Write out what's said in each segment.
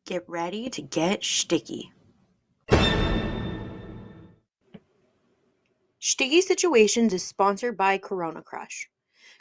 Get ready to get sticky. Sticky Situations is sponsored by Corona Crush.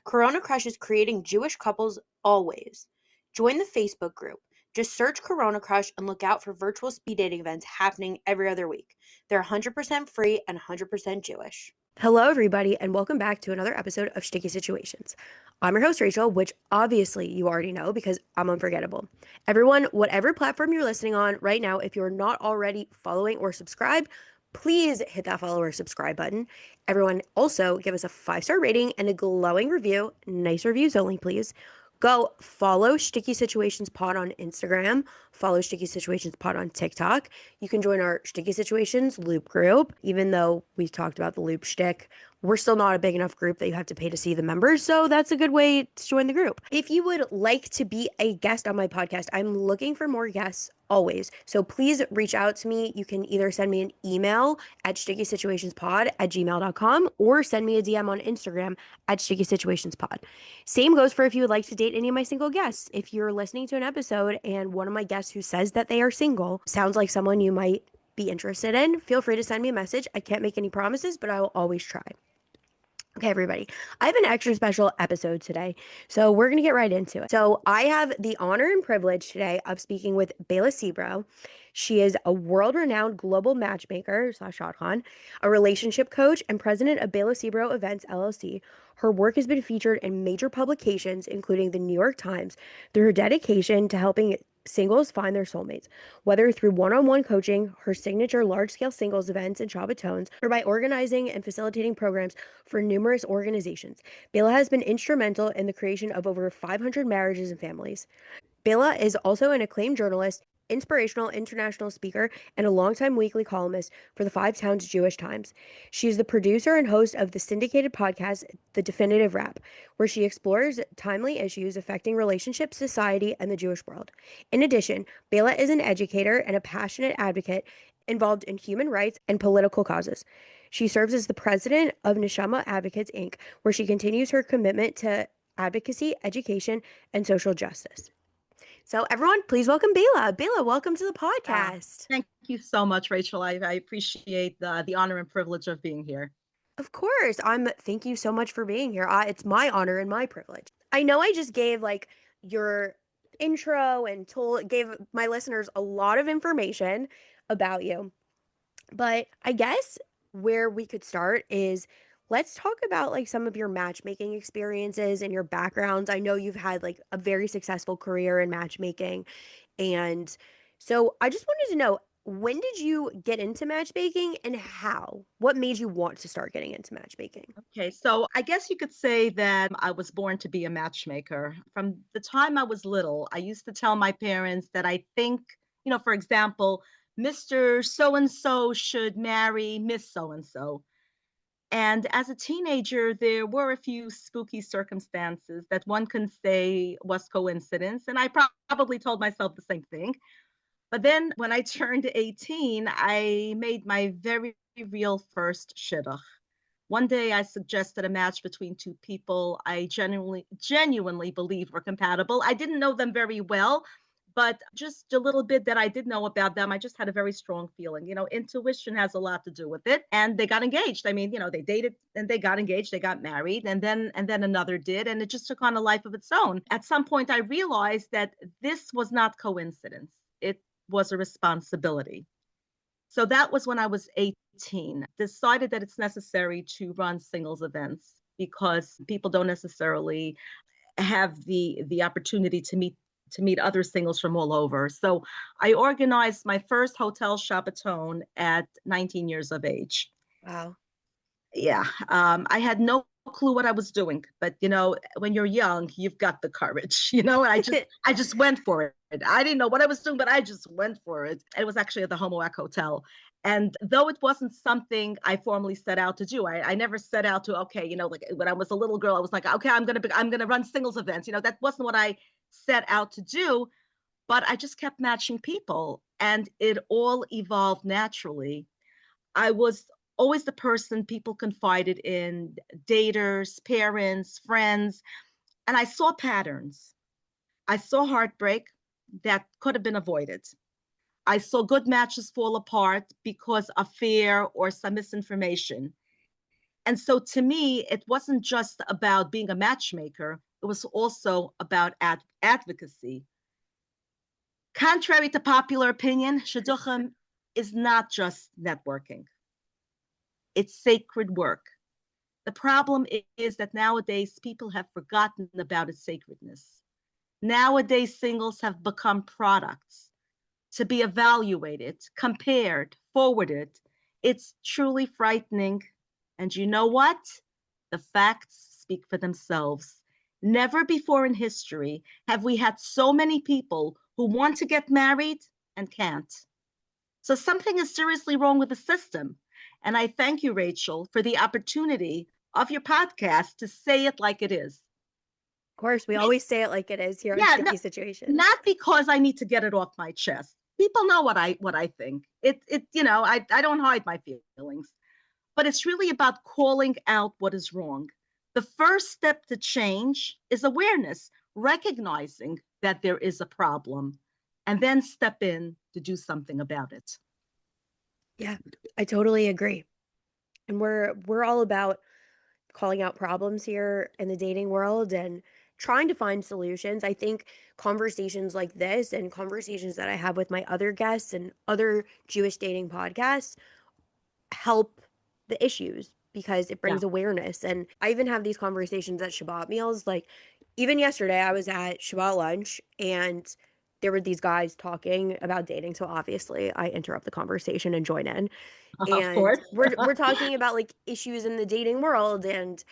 Corona Crush is creating Jewish couples always. Join the Facebook group. Just search Corona Crush and look out for virtual speed dating events happening every other week. They're 100% free and 100% Jewish. Hello, everybody, and welcome back to another episode of Sticky Situations. I'm your host, Rachel, which obviously you already know because I'm unforgettable. Everyone, whatever platform you're listening on right now, if you're not already following or subscribed, please hit that follow or subscribe button. Everyone, also give us a 5-star rating and a glowing review. Nice reviews only, please. Go follow Sticky Situations Pod on Instagram. Follow Sticky Situations Pod on TikTok. You can join our Sticky Situations Loop group. Even though we've talked about the Loop shtick, we're still not a big enough group that you have to pay to see the members, so that's a good way to join the group. If you would like to be a guest on my podcast, I'm looking for more guests always. So please reach out to me. You can either send me an email at stickysituationspod@gmail.com or send me a DM on Instagram at stickysituationspod. Same goes for if you would like to date any of my single guests. If you're listening to an episode and one of my guests who says that they are single sounds like someone you might be interested in, feel free to send me a message. I can't make any promises, but I will always try. Okay, everybody, I have an extra special episode today, so we're going to get right into it. So I have the honor and privilege today of speaking with bailasebrow. She is a world-renowned global matchmaker / shotcon, a relationship coach, and president of bailasebrow Events, LLC. Her work has been featured in major publications, including the New York Times, through her dedication to helping singles find their soulmates, whether through one-on-one coaching, her signature large-scale singles events and Shabbatones, or by organizing and facilitating programs for numerous organizations. Baila has been instrumental in the creation of over 500 marriages and families. Baila is also an acclaimed journalist, inspirational international speaker, and a longtime weekly columnist for the Five Towns Jewish Times. She is the producer and host of the syndicated podcast, The Definitive Wrap, where she explores timely issues affecting relationships, society, and the Jewish world. In addition, Baila is an educator and a passionate advocate involved in human rights and political causes. She serves as the president of Neshama Advocates, Inc., where she continues her commitment to advocacy, education, and social justice. So everyone, please welcome Baila. Baila, welcome to the podcast. Thank you so much, Rachel. I appreciate the honor and privilege of being here. Of course. Thank you so much for being here. It's my honor and my privilege. I know I just gave like your intro and gave my listeners a lot of information about you. But I guess where we could start is let's talk about like some of your matchmaking experiences and your backgrounds. I know you've had like a very successful career in matchmaking. And so I just wanted to know, when did you get into matchmaking and how? What made you want to start getting into matchmaking? Okay, so I guess you could say that I was born to be a matchmaker. From the time I was little, I used to tell my parents that I think, for example, Mr. So and so should marry Miss So and so. And as a teenager, there were a few spooky circumstances that one can say was coincidence. And I probably told myself the same thing. But then when I turned 18, I made my very real first shidduch. One day I suggested a match between two people I genuinely believed were compatible. I didn't know them very well, but just a little bit that I did know about them, I just had a very strong feeling. Intuition has a lot to do with it. And they got engaged. I mean, they dated and they got engaged, they got married, and then another did, and it just took on a life of its own. At some point I realized that this was not coincidence. It was a responsibility. So that was when I was 18, decided that it's necessary to run singles events because people don't necessarily have the opportunity to meet other singles from all over. So I organized my first hotel Shabbaton at 19 years of age. Wow. Yeah, I had no clue what I was doing, but when you're young, you've got the courage, and I just went for it. I didn't know what I was doing, but I just went for it. It was actually at the Homoac Hotel. And though it wasn't something I formally set out to do, I never set out to, okay, like when I was a little girl, I was like, okay, I'm gonna run singles events. That wasn't what I set out to do, but I just kept matching people and it all evolved naturally. I was always the person people confided in, daters, parents, friends, and I saw patterns. I saw heartbreak. that could have been avoided. I saw good matches fall apart because of fear or some misinformation. And so to me, it wasn't just about being a matchmaker, it was also about advocacy. Contrary to popular opinion, shidduchim is not just networking, it's sacred work. The problem is that nowadays people have forgotten about its sacredness. Nowadays, singles have become products to be evaluated, compared, forwarded. It's truly frightening. And you know what? The facts speak for themselves. Never before in history have we had so many people who want to get married and can't. So something is seriously wrong with the system. And I thank you, Rachel, for the opportunity of your podcast to say it like it is. Of course, we always say it like it is here on Yeah, no, Sticky Situations. not because I need to get it off my chest. People know what I think. I don't hide my feelings, but it's really about calling out what is wrong. The first step to change is awareness, recognizing that there is a problem, and then step in to do something about it. Yeah, I totally agree. And we're all about calling out problems here in the dating world and trying to find solutions. I think conversations like this and conversations that I have with my other guests and other Jewish dating podcasts help the issues because it Yeah. brings awareness. And I even have these conversations at Shabbat meals. Like, even yesterday, I was at Shabbat lunch and there were these guys talking about dating. So obviously, I interrupt the conversation and join in. Of And course. we're talking about like issues in the dating world and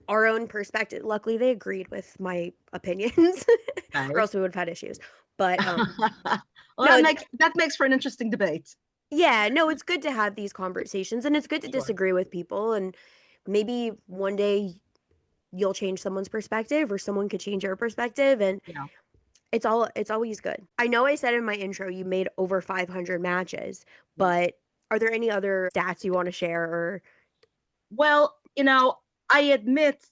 our own perspective. Luckily, they agreed with my opinions, or Okay. else we would have had issues. But Well, no, that makes for an interesting debate. yeah, no, it's good to have these conversations and it's good to Sure. disagree with people. And maybe one day you'll change someone's perspective or someone could change your perspective. And Yeah. it's always good. I know I said in my intro you made over 500 matches, Yes. but are there any other stats you want to share or Well, I admit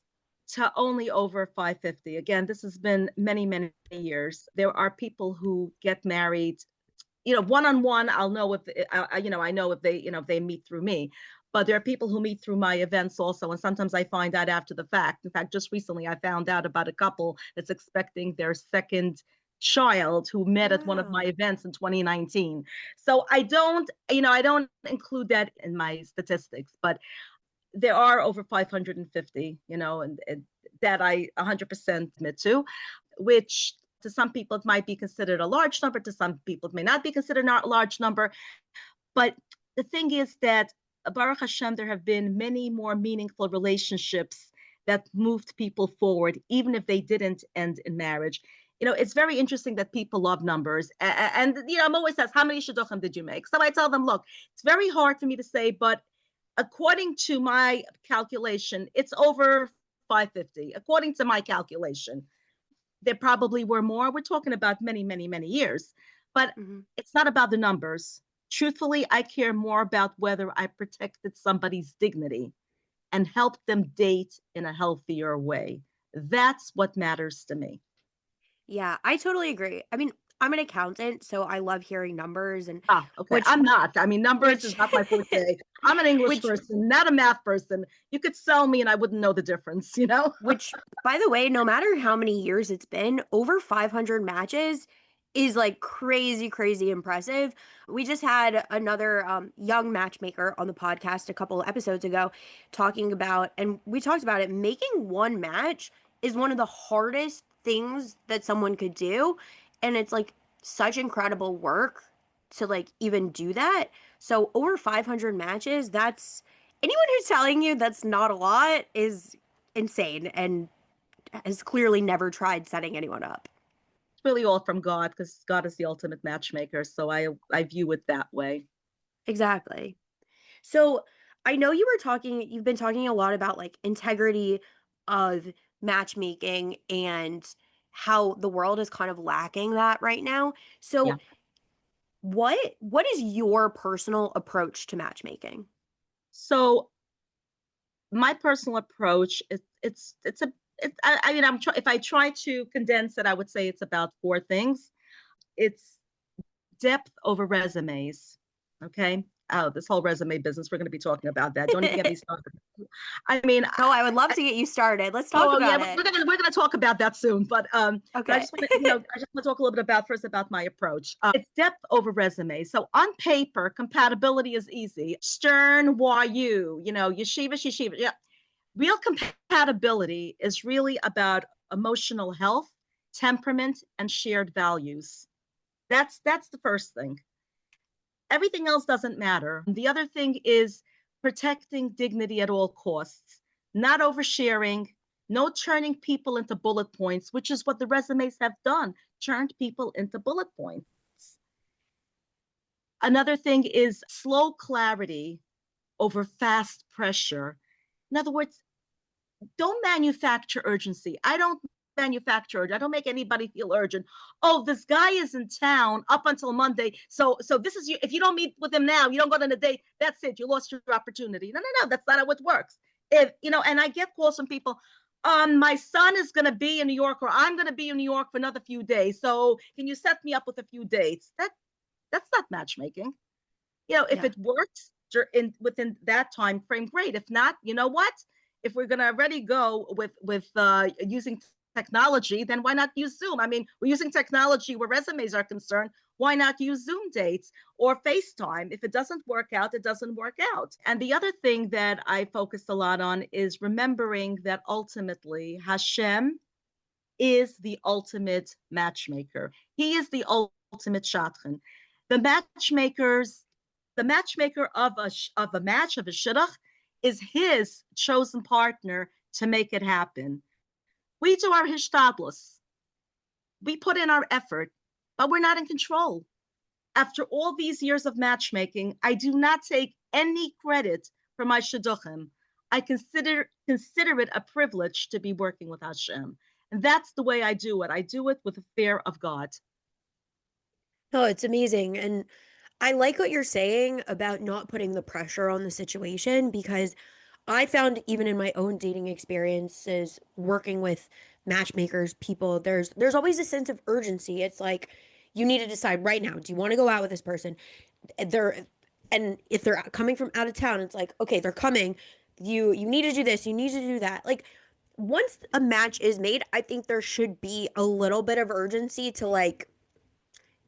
to only over 550. Again, this has been many, many years. There are people who get married, one on one. I'll know if I know if they meet through me. But there are people who meet through my events also, and sometimes I find out after the fact. In fact, just recently I found out about a couple that's expecting their second child who met at one of my wow. events in 2019. So I don't include that in my statistics, but there are over 550, and that I 100% admit to, which to some people it might be considered a large number, to some people it may not be considered a large number. But the thing is that, Baruch Hashem, there have been many more meaningful relationships that moved people forward, even if they didn't end in marriage. It's very interesting that people love numbers. And I'm always asked, how many shidduchim did you make? So I tell them, look, it's very hard for me to say, but according to my calculation, it's over 550. According to my calculation, there probably were more. We're talking about many, many, many years, but Mm-hmm. it's not about the numbers. Truthfully, I care more about whether I protected somebody's dignity and helped them date in a healthier way. That's what matters to me. Yeah, I totally agree. I mean, I'm an accountant, so I love hearing numbers and Ah, okay. which I'm not. I mean, numbers which is not my forte. I'm an English which person, not a math person. You could sell me and I wouldn't know the difference? which by the way, no matter how many years it's been, over 500 matches is like crazy, crazy impressive. We just had another young matchmaker on the podcast a couple of episodes ago talking about, and we talked about it, making one match is one of the hardest things that someone could do. And it's like such incredible work to like even do that. So over 500 matches, that's anyone who's telling you that's not a lot is insane and has clearly never tried setting anyone up. It's really all from God, because God is the ultimate matchmaker. So I view it that way. Exactly. So I know you've been talking a lot about like integrity of matchmaking and how the world is kind of lacking that right now. Yeah. So what is your personal approach to matchmaking? So my personal approach is it's a it, I mean I'm try if I try to condense it, I would say it's about four things. it's depth over resumes. Okay. Oh, this whole resume business, we're going to be talking about that. Don't even get me started. I mean, No, I would love to get you started. Let's talk oh yeah, about it. we're gonna talk about that soon. But I Okay. just want to, I just want to talk a little bit about first about my approach. It's depth over resume. So on paper, compatibility is easy. Stern, YU, yeshiva, yeshiva. Yeah, real compatibility is really about emotional health, temperament, and shared values. That's the first thing. Everything else doesn't matter. The other thing is protecting dignity at all costs, not oversharing, no turning people into bullet points, which is what the resumes have done, turned people into bullet points. Another thing is slow clarity over fast pressure. In other words, don't manufacture urgency. I don't manufacture urgent. I don't make anybody feel urgent. Oh, this guy is in town up until Monday. So this is you. If you don't meet with him now, you don't go on a date. That's it. You lost your opportunity. No, no, no. That's not how it works. If and I get calls from people. My son is going to be in New York, or I'm going to be in New York for another few days. So can you set me up with a few dates? That's not matchmaking. If Yeah. it works within that time frame, great. If not, you know what? If we're going to already go with using technology, then why not use Zoom? I mean, we're using technology where resumes are concerned. Why not use Zoom dates or FaceTime? If it doesn't work out, it doesn't work out. And the other thing that I focused a lot on is remembering that ultimately Hashem is the ultimate matchmaker. He is the ultimate shadchan. The matchmakers, the matchmaker of a match of a shidduch is his chosen partner to make it happen. We do our hishtadlus. We put in our effort, but we're not in control. After all these years of matchmaking, I do not take any credit for my shidduchim. I consider it a privilege to be working with Hashem. And that's the way I do it. I do it with the fear of God. No, it's amazing. And I like what you're saying about not putting the pressure on the situation because I found even in my own dating experiences working with matchmakers, people, there's always a sense of urgency. It's like you need to decide right now, do you want to go out with this person? They're and if they're coming from out of town, it's like, okay, they're coming. You need to do this, you need to do that. Like once a match is made, I think there should be a little bit of urgency to like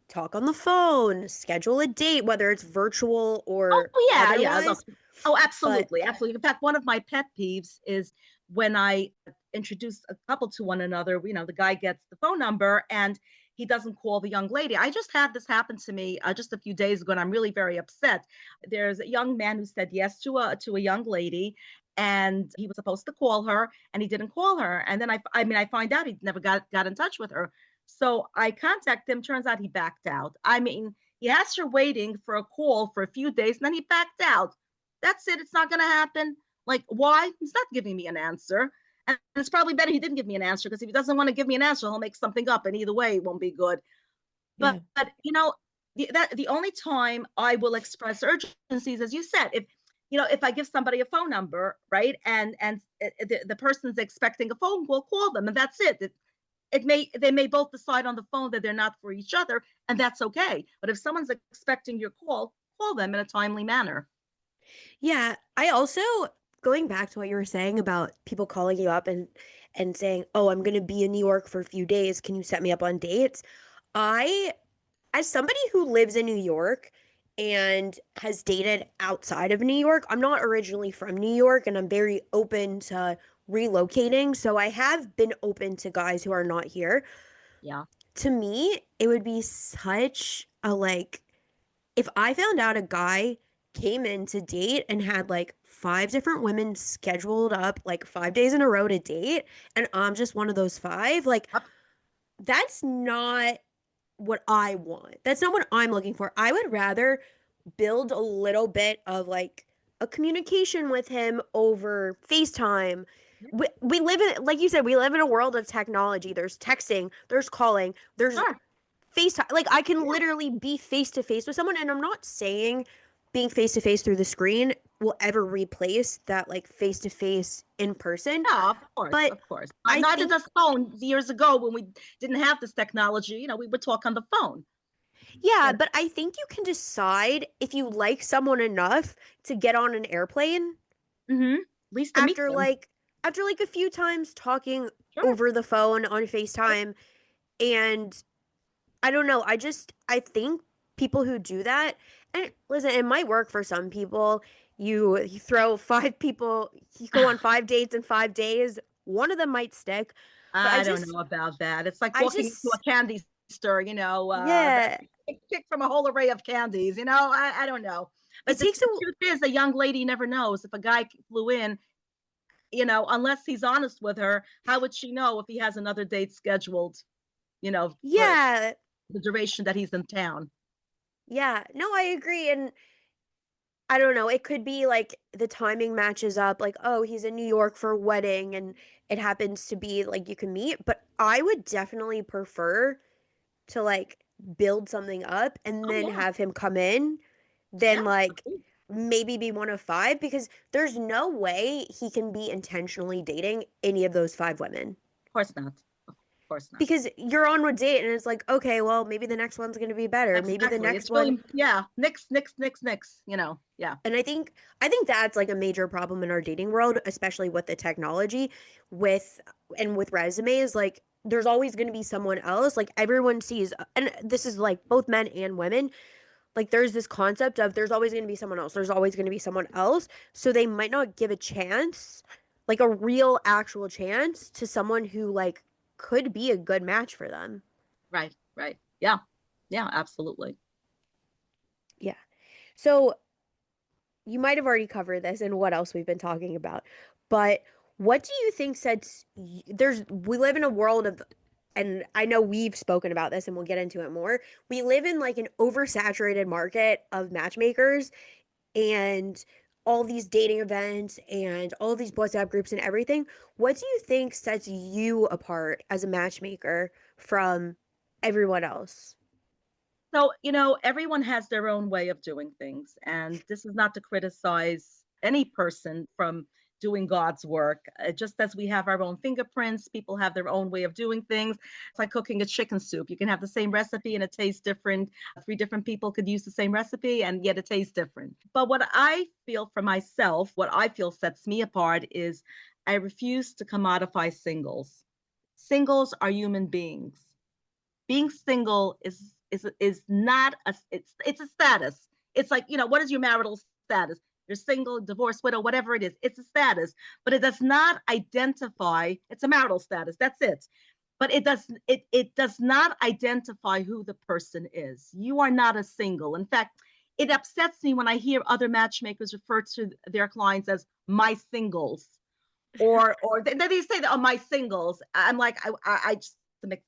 talk on the phone, schedule a date, whether it's virtual or Oh yeah, yeah. Look, otherwise. oh, But absolutely, absolutely. In fact, one of my pet peeves is when I introduce a couple to one another. The guy gets the phone number and he doesn't call the young lady. I just had this happen to me just a few days ago, and I'm really very upset. There's a young man who said yes to a young lady, and he was supposed to call her, and he didn't call her. And then I find out he never got in touch with her. So I contact him. Turns out he backed out. I mean, he has her waiting for a call for a few days, and then he backed out. That's it. It's not going to happen. Like, why? He's not giving me an answer. And it's probably better he didn't give me an answer because if he doesn't want to give me an answer, he'll make something up. And either way, it won't be good. But, yeah. the only time I will express urgencies, as you said, if I give somebody a phone number, right, and the person's expecting a phone call them, and that's it. They may both decide on the phone that they're not for each other, and that's okay. But if someone's expecting your call them in a timely manner. Yeah, I also going back to what you were saying about people calling you up and saying, "Oh, I'm going to be in New York for a few days. Can you set me up on dates?" I as somebody who lives in New York and has dated outside of New York, I'm not originally from New York and I'm very open to relocating, so I have been open to guys who are not here. Yeah. To me, it would be such a like if I found out a guy came in to date and had like five different women scheduled up like 5 days in a row to date, and I'm just one of those five, like that's not what I want. That's not what I'm looking for. I would rather build a little bit of like a communication with him over FaceTime. We live in, like you said, we live in a world of technology. There's texting, there's calling, there's Sure. FaceTime. Like I can Yeah. literally be face to face with someone, and I'm not saying being face to face through the screen will ever replace that like face to face in person. Yeah, of course, But of course. I Neither think does phone. Years ago, when we didn't have this technology, we would talk on the phone. Yeah, You but I think you can decide if you like someone enough to get on an airplane know, at least to meet after them. like after like a few times talking Sure. over the phone on FaceTime. And I don't know, I think people who do that, and listen, it might work for some people. You throw five people, you go on 5 dates in 5 days, one of them might stick. But I don't know about that. It's like I walking into a just candy store, that yeah, pick from a whole array of candies. I don't know. it But the takes a truth is, a young lady never knows if a guy flew in, unless he's honest with her. How would she know if he has another date scheduled, for yeah, the duration that he's in town? yeah. No, I agree. And I don't know. It could be like the timing matches up, like, oh, he's in New York for a wedding and it happens to be like you can meet. But I would definitely prefer to like build something up and Oh then yeah, have him come in yeah. than like Of maybe be one of five because there's no way he can be intentionally dating any of those five women. course not. Of course not. Because you're on a date and it's like, okay, well, maybe the next one's going to be better. Maybe the Exactly. next It's one. really, yeah. Nix. Yeah. And I think that's like a major problem in our dating world, especially with the technology, with and with resumes. Like there's always going to be someone else. Like everyone sees, and this is like both men and women. Like there's this concept of there's always going to be someone else. There's always going to be someone else. So they might not give a chance, like a real actual chance to someone who like could be a good match for them. Right. Right. Yeah. Yeah. Absolutely. Yeah. So you might have already covered this and what else we've been talking about, but what do you think sets we live in a world of, and I know we've spoken about this and we'll get into it more. We live in like an oversaturated market of matchmakers and all these dating events and all these WhatsApp groups and everything. What do you think sets you apart as a matchmaker from everyone else? So, everyone has their own way of doing things. And this is not to criticize any person from doing God's work. Just as we have our own fingerprints, people have their own way of doing things. It's like cooking a chicken soup. You can have the same recipe and it tastes different. Three different people could use the same recipe and yet it tastes different. But what I feel for myself, what I feel sets me apart is I refuse to commodify singles. Singles are human beings. Being single is not it's a status. It's like, what is your marital status? You're single, divorced, widow, whatever it is. It's a status, but it does not identify. It's a marital status. That's it. But it does not identify who the person is. You are not a single. In fact, it upsets me when I hear other matchmakers refer to their clients as my singles, or they say that, oh, my singles. I'm like, I just,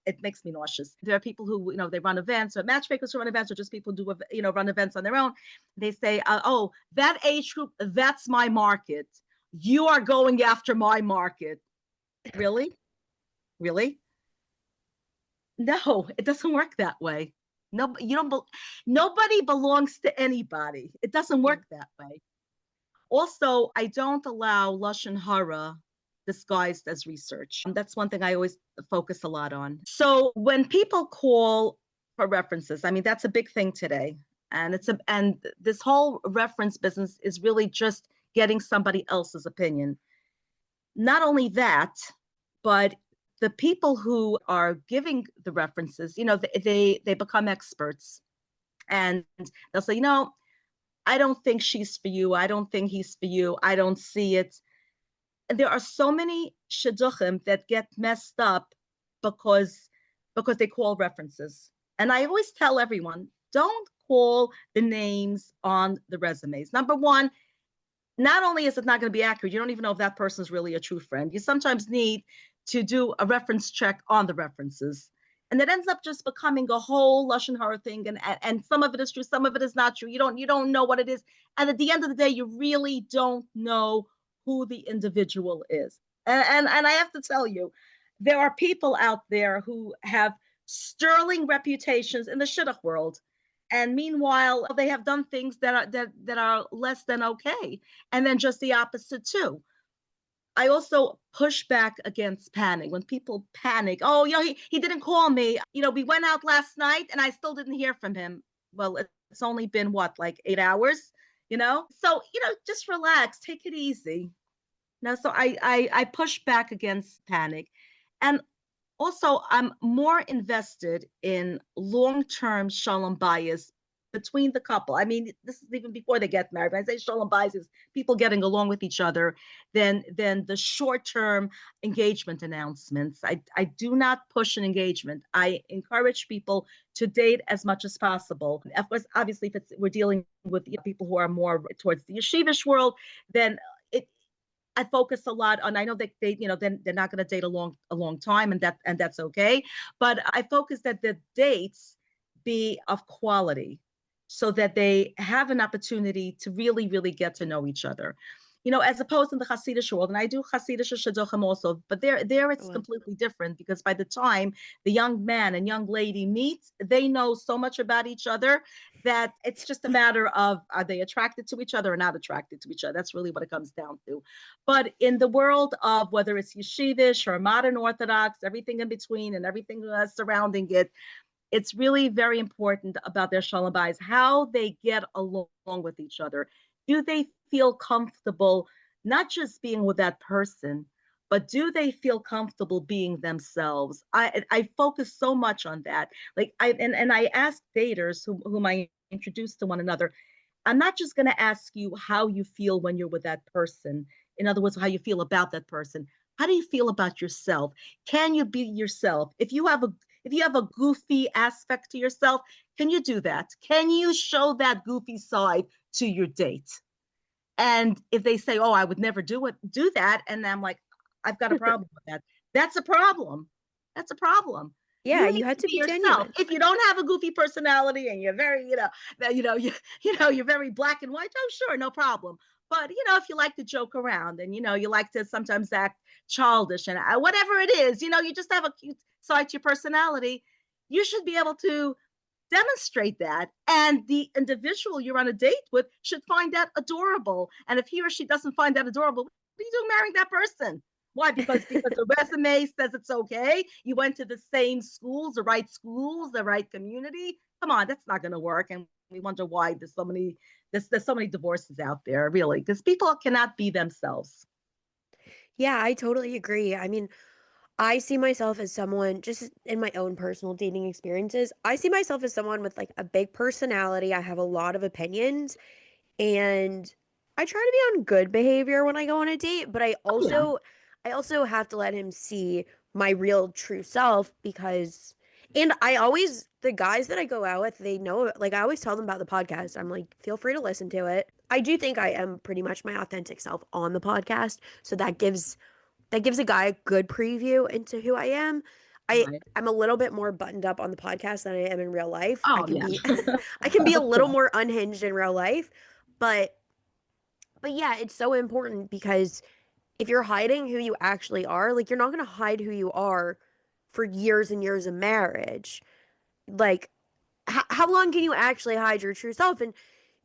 it makes me nauseous. There are people who, they run events, or matchmakers who run events, or just people who do, run events on their own. They say, oh, that age group, that's my market. You are going after my market. Really? Really? No, it doesn't work that way. No, you don't. Nobody belongs to anybody. It doesn't Yeah. work that way. Also, I don't allow lashon hara disguised as research. That's one thing I always focus a lot on. So when people call for references, I mean, that's a big thing today. And this whole reference business is really just getting somebody else's opinion. Not only that, but the people who are giving the references, they become experts, and they'll say, I don't think she's for you. I don't think he's for you. I don't see it. And there are so many shidduchim that get messed up because they call references. And I always tell everyone, don't call the names on the resumes. Number one, not only is it not going to be accurate, you don't even know if that person is really a true friend. You sometimes need to do a reference check on the references. And it ends up just becoming a whole lashon hara thing, and some of it is true, some of it is not true. You don't know what it is, and at the end of the day, you really don't know who the individual is. And I have to tell you, there are people out there who have sterling reputations in the shidduch world, and meanwhile they have done things that are less than okay, and then just the opposite too. I also push back against panic. When people panic, oh, he didn't call me. We went out last night and I still didn't hear from him. Well, it's only been what, like 8 hours, So, just relax, take it easy. No, so I push back against panic. And also, I'm more invested in long-term shalom bayis between the couple. I mean, this is even before they get married. When I say shalom bayis, is people getting along with each other than the short-term engagement announcements. I do not push an engagement. I encourage people to date as much as possible. Of course, obviously, if we're dealing with people who are more towards the yeshivish world, then it I focus a lot on. I know that they're not going to date a long time, and that's okay. But I focus that the dates be of quality, so that they have an opportunity to really, really get to know each other. As opposed in the Hasidic world, and I do Hasidic shidduchim also, but there Oh, it's wow. completely different because by the time the young man and young lady meet, they know so much about each other that it's just a matter of, are they attracted to each other or not attracted to each other? That's really what it comes down to. But in the world of whether it's yeshivish or modern Orthodox, everything in between and everything surrounding it, it's really very important about their shalom bayis, how they get along with each other. Do they feel comfortable not just being with that person, but do they feel comfortable being themselves? I focus so much on that. Like I ask daters whom I introduce to one another, I'm not just going to ask you how you feel when you're with that person. In other words, how you feel about that person. How do you feel about yourself? Can you be yourself? If you have a goofy aspect to yourself, can you do that? Can you show that goofy side to your date? And if they say, "Oh, I would never do that," and I'm like, "I've got a problem with that." That's a problem. That's a problem. Yeah, You you need had to to be be yourself. genuine. If you don't have a goofy personality and you're very, you're very black and white. Oh, sure, no problem. But if you like to joke around and you like to sometimes act childish and whatever it is, you just have a cute side to your personality. You should be able to demonstrate that, and the individual you're on a date with should find that adorable. And if he or she doesn't find that adorable, what are you doing marrying that person? Why? Because the resume says it's okay. You went to the same schools, the right community. Come on, that's not going to work. And we wonder why there's so many divorces out there, really, because people cannot be themselves. Yeah, I totally agree. I mean, I see myself as someone, just in my own personal dating experiences, I see myself as someone with like a big personality. I have a lot of opinions, and I try to be on good behavior when I go on a date, but I Oh yeah, also I also have to let him see my real true self, because and I always the guys that I go out with, they know, like I always tell them about the podcast. I'm like, feel free to listen to it. I do think I am pretty much my authentic self on the podcast, so that gives a guy a good preview into who I am. right. I'm a little bit more buttoned up on the podcast than I am in real life. I Oh can yeah. be I can be a little more unhinged in real life, but yeah, it's so important because if you're hiding who you actually are, like you're not going to hide who you are for years and years of marriage. Like how long can you actually hide your true self? And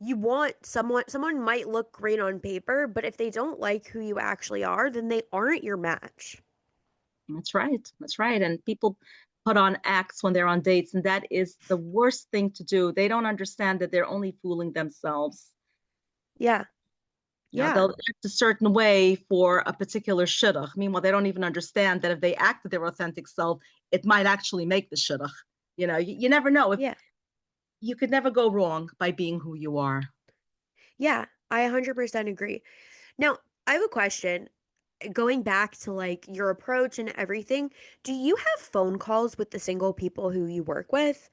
you want someone might look great on paper, but if they don't like who you actually are, then they aren't your match. That's right. That's right. And people put on acts when they're on dates, and that is the worst thing to do. They don't understand that they're only fooling themselves. Yeah. Yeah. They'll act a certain way for a particular shidduch. Meanwhile, they don't even understand that if they acted their authentic self, it might actually make the shidduch. You never know. If Yeah. you could never go wrong by being who you are. Yeah. I 100% agree. Now, I have a question. Going back to like your approach and everything, do you have phone calls with the single people who you work with?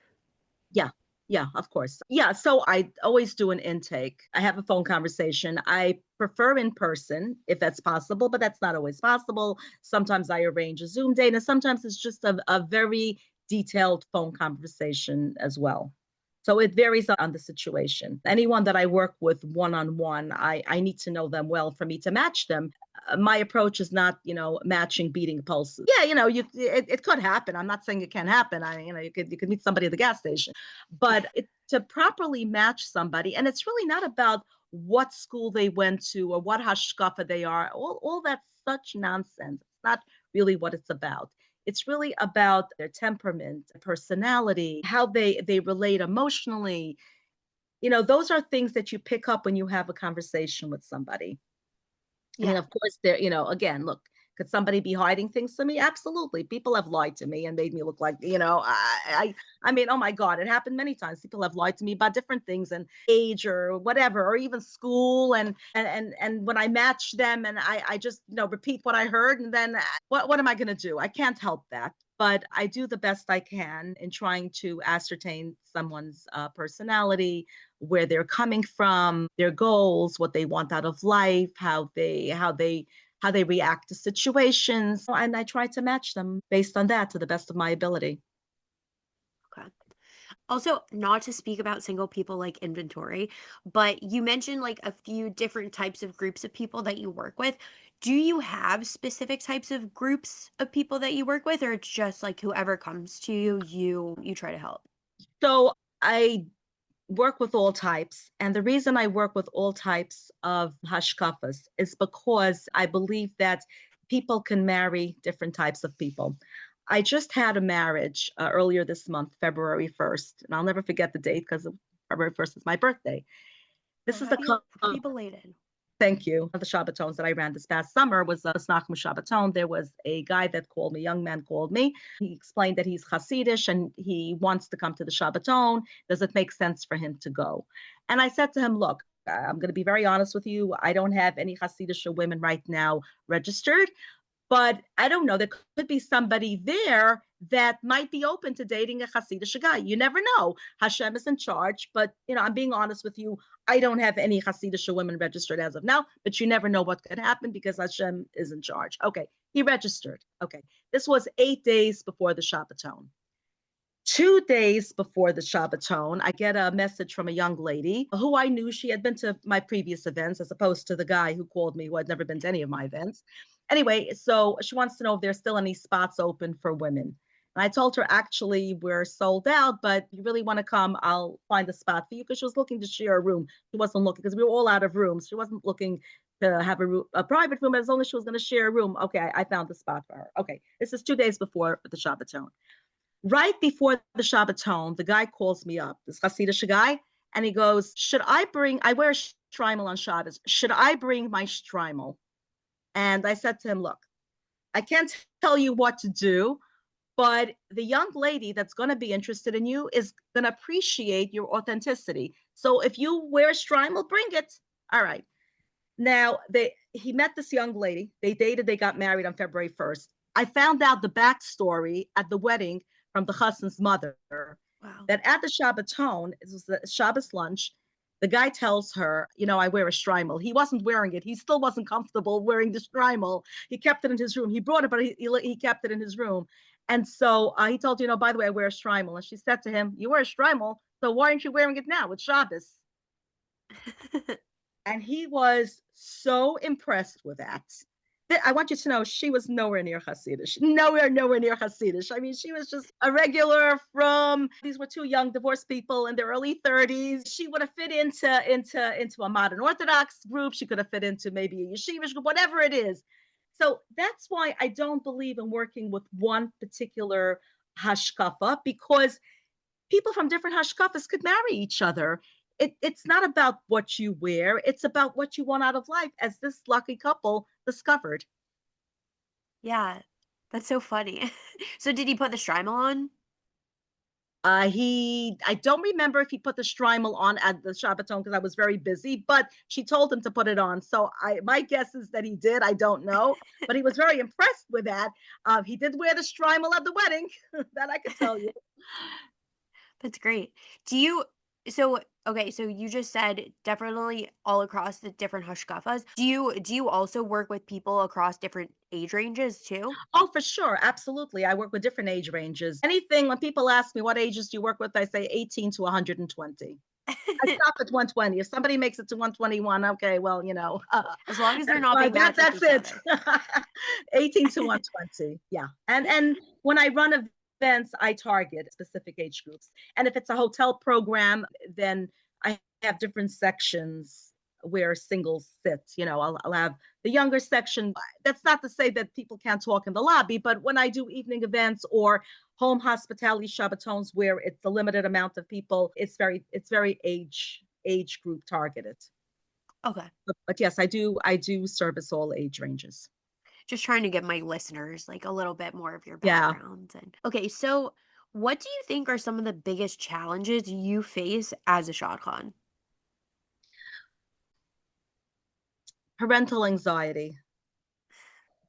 Yeah. Yeah, of course. Yeah, so I always do an intake. I have a phone conversation. I prefer in person if that's possible, but that's not always possible. Sometimes I arrange a Zoom date, and sometimes it's just a very detailed phone conversation as well. So it varies on the situation. Anyone that I work with one on one, I need to know them well for me to match them. My approach is not, matching beating pulses. Yeah, it could happen. I'm not saying it can't happen. You could meet somebody at the gas station, but to properly match somebody, and it's really not about what school they went to or what hashkafa they are. All that's such nonsense. It's not really what it's about. It's really about their temperament, personality, how they relate emotionally. Those are things that you pick up when you have a conversation with somebody. I mean, Yeah. of course, there, again, look, could somebody be hiding things from me? Absolutely. People have lied to me and made me look like, I mean, oh my God, it happened many times. People have lied to me about different things and age or whatever, or even school. And when I match them and I just, repeat what I heard, and then what am I going to do? I can't help that. But I do the best I can in trying to ascertain someone's personality, where they're coming from, their goals, what they want out of life, how they react to situations, and I try to match them based on that to the best of my ability. Okay. Also, not to speak about single people like inventory, but you mentioned like a few different types of groups of people that you work with. Do you have specific types of groups of people that you work with, or it's just like whoever comes to you, you try to help? So I work with all types. And the reason I work with all types of hashkafas is because I believe that people can marry different types of people. I just had a marriage earlier this month, February 1st, and I'll never forget the date because February 1st is my birthday. Oh, This is a happy belated. Thank you. The Shabbatones that I ran this past summer was a Snachma Shabbaton. There was a guy that called me, a young man called me. He explained that he's Hasidish and he wants to come to the Shabbaton. Does it make sense for him to go? And I said to him, look, I'm going to be very honest with you. I don't have any Hasidish women right now registered. But I don't know, there could be somebody there that might be open to dating a Hasidic guy. You never know. Hashem is in charge, but I'm being honest with you. I don't have any Hasidic women registered as of now, but you never know what could happen because Hashem is in charge. Okay, he registered. Okay, this was 8 days before the Shabbaton. 2 days before the Shabbaton, I get a message from a young lady who I knew. She had been to my previous events as opposed to the guy who called me who had never been to any of my events. Anyway, so she wants to know if there's still any spots open for women. And I told her, actually, we're sold out, but if you really want to come, I'll find a spot for you, because she was looking to share a room. She wasn't looking, because we were all out of rooms. She wasn't looking to have a private room, as long as she was going to share a room. Okay, I found the spot for her. Okay, this is 2 days before the Shabbaton. Right before the Shabbaton, the guy calls me up, this Hasidic guy, and he goes, I wear a shtreimel on Shabbos. Should I bring my shtreimel? And I said to him, look, I can't tell you what to do, but the young lady that's going to be interested in you is going to appreciate your authenticity. So if you wear a shtreimel, bring it. All right. Now, he met this young lady. They dated, they got married on February 1st. I found out the backstory at the wedding from the husband's mother, Wow. that at the Shabbaton, it was the Shabbos lunch, the guy tells her, I wear a shtreimel. He wasn't wearing it. He still wasn't comfortable wearing the shtreimel. He kept it in his room. He brought it, but he kept it in his room. And so he told her, by the way, I wear a shtreimel. And she said to him, you wear a shtreimel, so why aren't you wearing it now? It's Shabbos. And he was so impressed with that. I want you to know she was nowhere near Hasidish. Nowhere near Hasidish. I mean, she was just a regular these were two young divorced people in their early 30s. She would have fit into a modern Orthodox group. She could have fit into maybe a yeshivish group, whatever it is. So that's why I don't believe in working with one particular hashkafa, because people from different hashkafas could marry each other. It's not about what you wear, it's about what you want out of life, as this lucky couple discovered. Yeah, that's so funny. So did he put the Strymel on? I don't remember if he put the Strymel on at the Shabbaton because I was very busy, but she told him to put it on. So my guess is that he did. I don't know, but he was very impressed with that. He did wear the Strymel at the wedding, that I could tell you. That's great. Do you so okay, so you just said definitely all across the different hashkafas. Do you also work with people across different age ranges too? Oh, for sure. Absolutely. I work with different age ranges. Anything, when people ask me what ages do you work with, I say 18 to 120. I stop at 120. If somebody makes it to 121, okay, well, As long as they're that's not fine. being matched with That's each it. other. 18 to 120. Yeah. And when I run events, I target specific age groups. And if it's a hotel program, then I have different sections where singles sit. I'll have the younger section. That's not to say that people can't talk in the lobby, but when I do evening events or home hospitality Shabbatones where it's a limited amount of people, it's very age group targeted. Okay. But yes, I do service all age ranges. Just trying to give my listeners like a little bit more of your Yeah. background. And okay, so what do you think are some of the biggest challenges you face as a shotcon? Parental anxiety.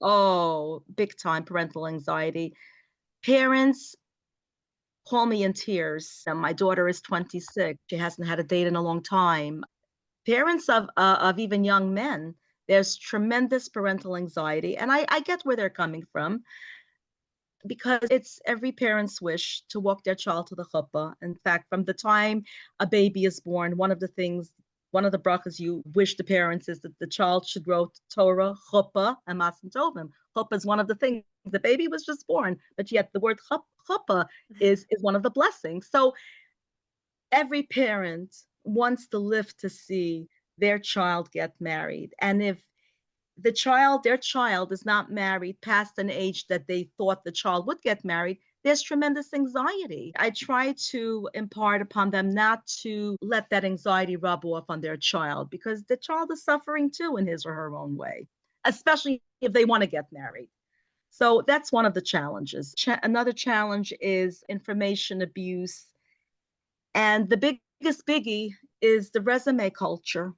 Oh, big time parental anxiety. Parents call me in tears. My daughter is 26. She hasn't had a date in a long time. Parents of even young men, there's tremendous parental anxiety, and I get where they're coming from because it's every parent's wish to walk their child to the chuppah. In fact, from the time a baby is born, one of the brachas you wish the parents is that the child should grow Torah, chuppah, and masan tovim. Chuppah is one of the things. The baby was just born, but yet the word chuppah is one of the blessings. So every parent wants to live to see their child get married. And if their child is not married past an age that they thought the child would get married, there's tremendous anxiety. I try to impart upon them not to let that anxiety rub off on their child because the child is suffering too in his or her own way, especially if they want to get married. So that's one of the challenges. Another challenge is information abuse. And the biggest biggie is the resume culture.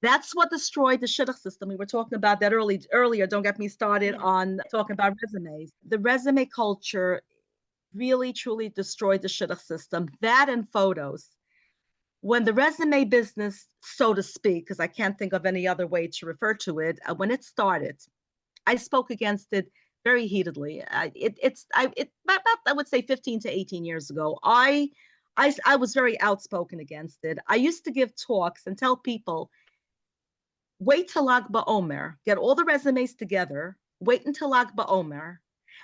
That's what destroyed the shidduch system. We were talking about that earlier. Don't get me started Yeah. on talking about resumes. The resume culture really, truly destroyed the shidduch system. That and photos. When the resume business, so to speak, because I can't think of any other way to refer to it, when it started, I spoke against it very heatedly. I would say 15 to 18 years ago. I was very outspoken against it. I used to give talks and tell people, wait till Lag BaOmer, get all the resumes together, wait until Lag BaOmer,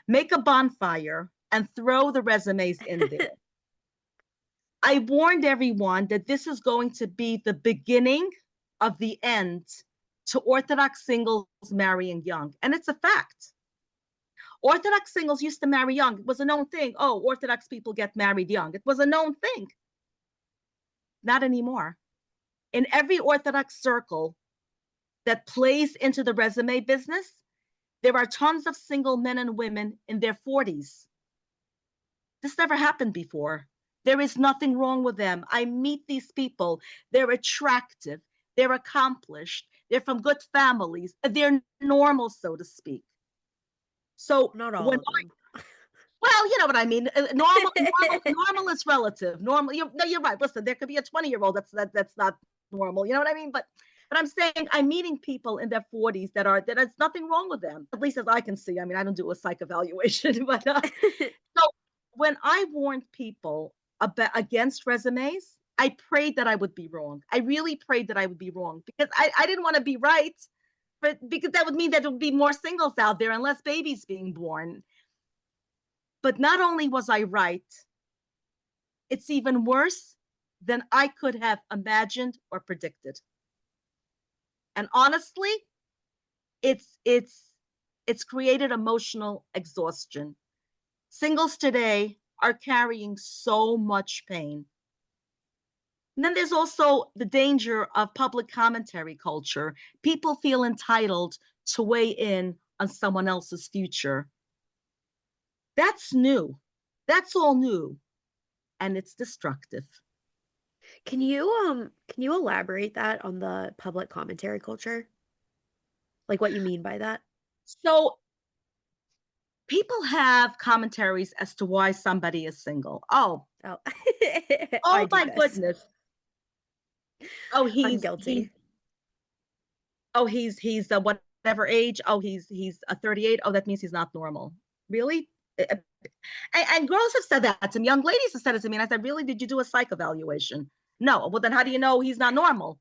make a bonfire, and throw the resumes in there. I warned everyone that this is going to be the beginning of the end to Orthodox singles marrying young. And it's a fact. Orthodox singles used to marry young. It was a known thing. Oh, Orthodox people get married young. It was a known thing. Not anymore. In every Orthodox circle that plays into the resume business, there are tons of single men and women in their 40s. This never happened before. There is nothing wrong with them. I meet these people. They're attractive. They're accomplished. They're from good families. They're normal, so to speak. So Not all when of them. well, you know what I mean. Normal is relative. Normal, no, you're right. Listen, there could be a 20-year-old that's not normal. You know what I mean? But I'm saying I'm meeting people in there's 40s that there's nothing wrong with them, at least as I can see. I mean, I don't do a psych evaluation, but so when I warned people against resumes, I prayed that I would be wrong. I really prayed that I would be wrong because I didn't want to be right, but because that would mean that there would be more singles out there and less babies being born. But not only was I right, it's even worse than I could have imagined or predicted. And honestly, it's created emotional exhaustion. Singles today are carrying so much pain. And then there's also the danger of public commentary culture. People feel entitled to weigh in on someone else's future. That's new. That's all new. And it's destructive. Can you elaborate that on the public commentary culture? Like what you mean by that? So people have commentaries as to why somebody is single. Oh, Oh, I oh do my this. goodness. Oh, I'm he's guilty. he's whatever age. Oh, he's a 38. Oh, that means he's not normal. Really? And girls have said that to me. Young ladies have said it to me. And I said, really? Did you do a psych evaluation? No. Well, then how do you know he's not normal?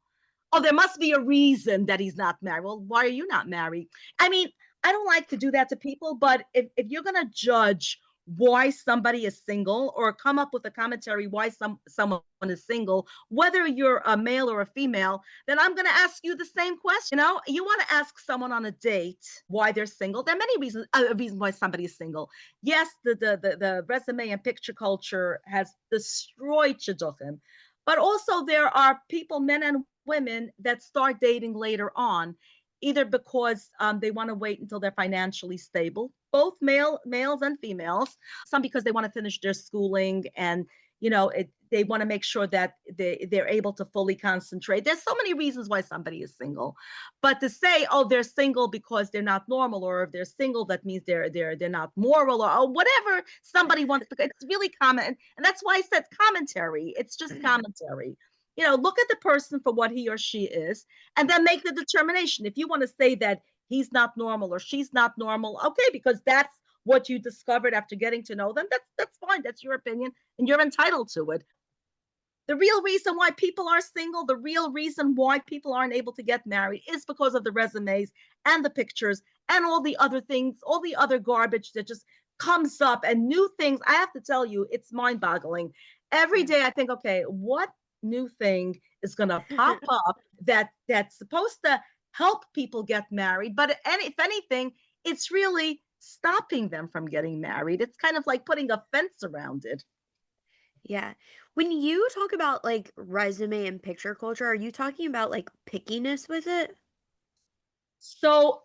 Oh, there must be a reason that he's not married. Well, why are you not married? I mean, I don't like to do that to people, but if you're going to judge why somebody is single, or come up with a commentary why someone is single, whether you're a male or a female, then I'm going to ask you the same question. You know, you want to ask someone on a date why they're single. There are many reasons why somebody is single. Yes, the resume and picture culture has destroyed shidduchim, but also there are people, men and women, that start dating later on, either because they want to wait until they're financially stable, both males and females. Some because they want to finish their schooling, and they want to make sure that they're able to fully concentrate. There's so many reasons why somebody is single, but to say, oh, they're single because they're not normal, or if they're single, that means they're not moral, or whatever somebody wants to. It's really common, and that's why I said commentary. It's just commentary. Look at the person for what he or she is, and then make the determination. If you want to say that he's not normal or she's not normal, okay, because that's what you discovered after getting to know them, that's fine. That's your opinion, and you're entitled to it. The real reason why people are single, the real reason why people aren't able to get married, is because of the resumes and the pictures and all the other things, all the other garbage that just comes up, and new things. I have to tell you, it's mind-boggling. Every day I think, okay, what new thing is going to pop up that's supposed to help people get married, but if anything, it's really stopping them from getting married. It's kind of like putting a fence around it. Yeah. When you talk about like resume and picture culture, are you talking about like pickiness with it? So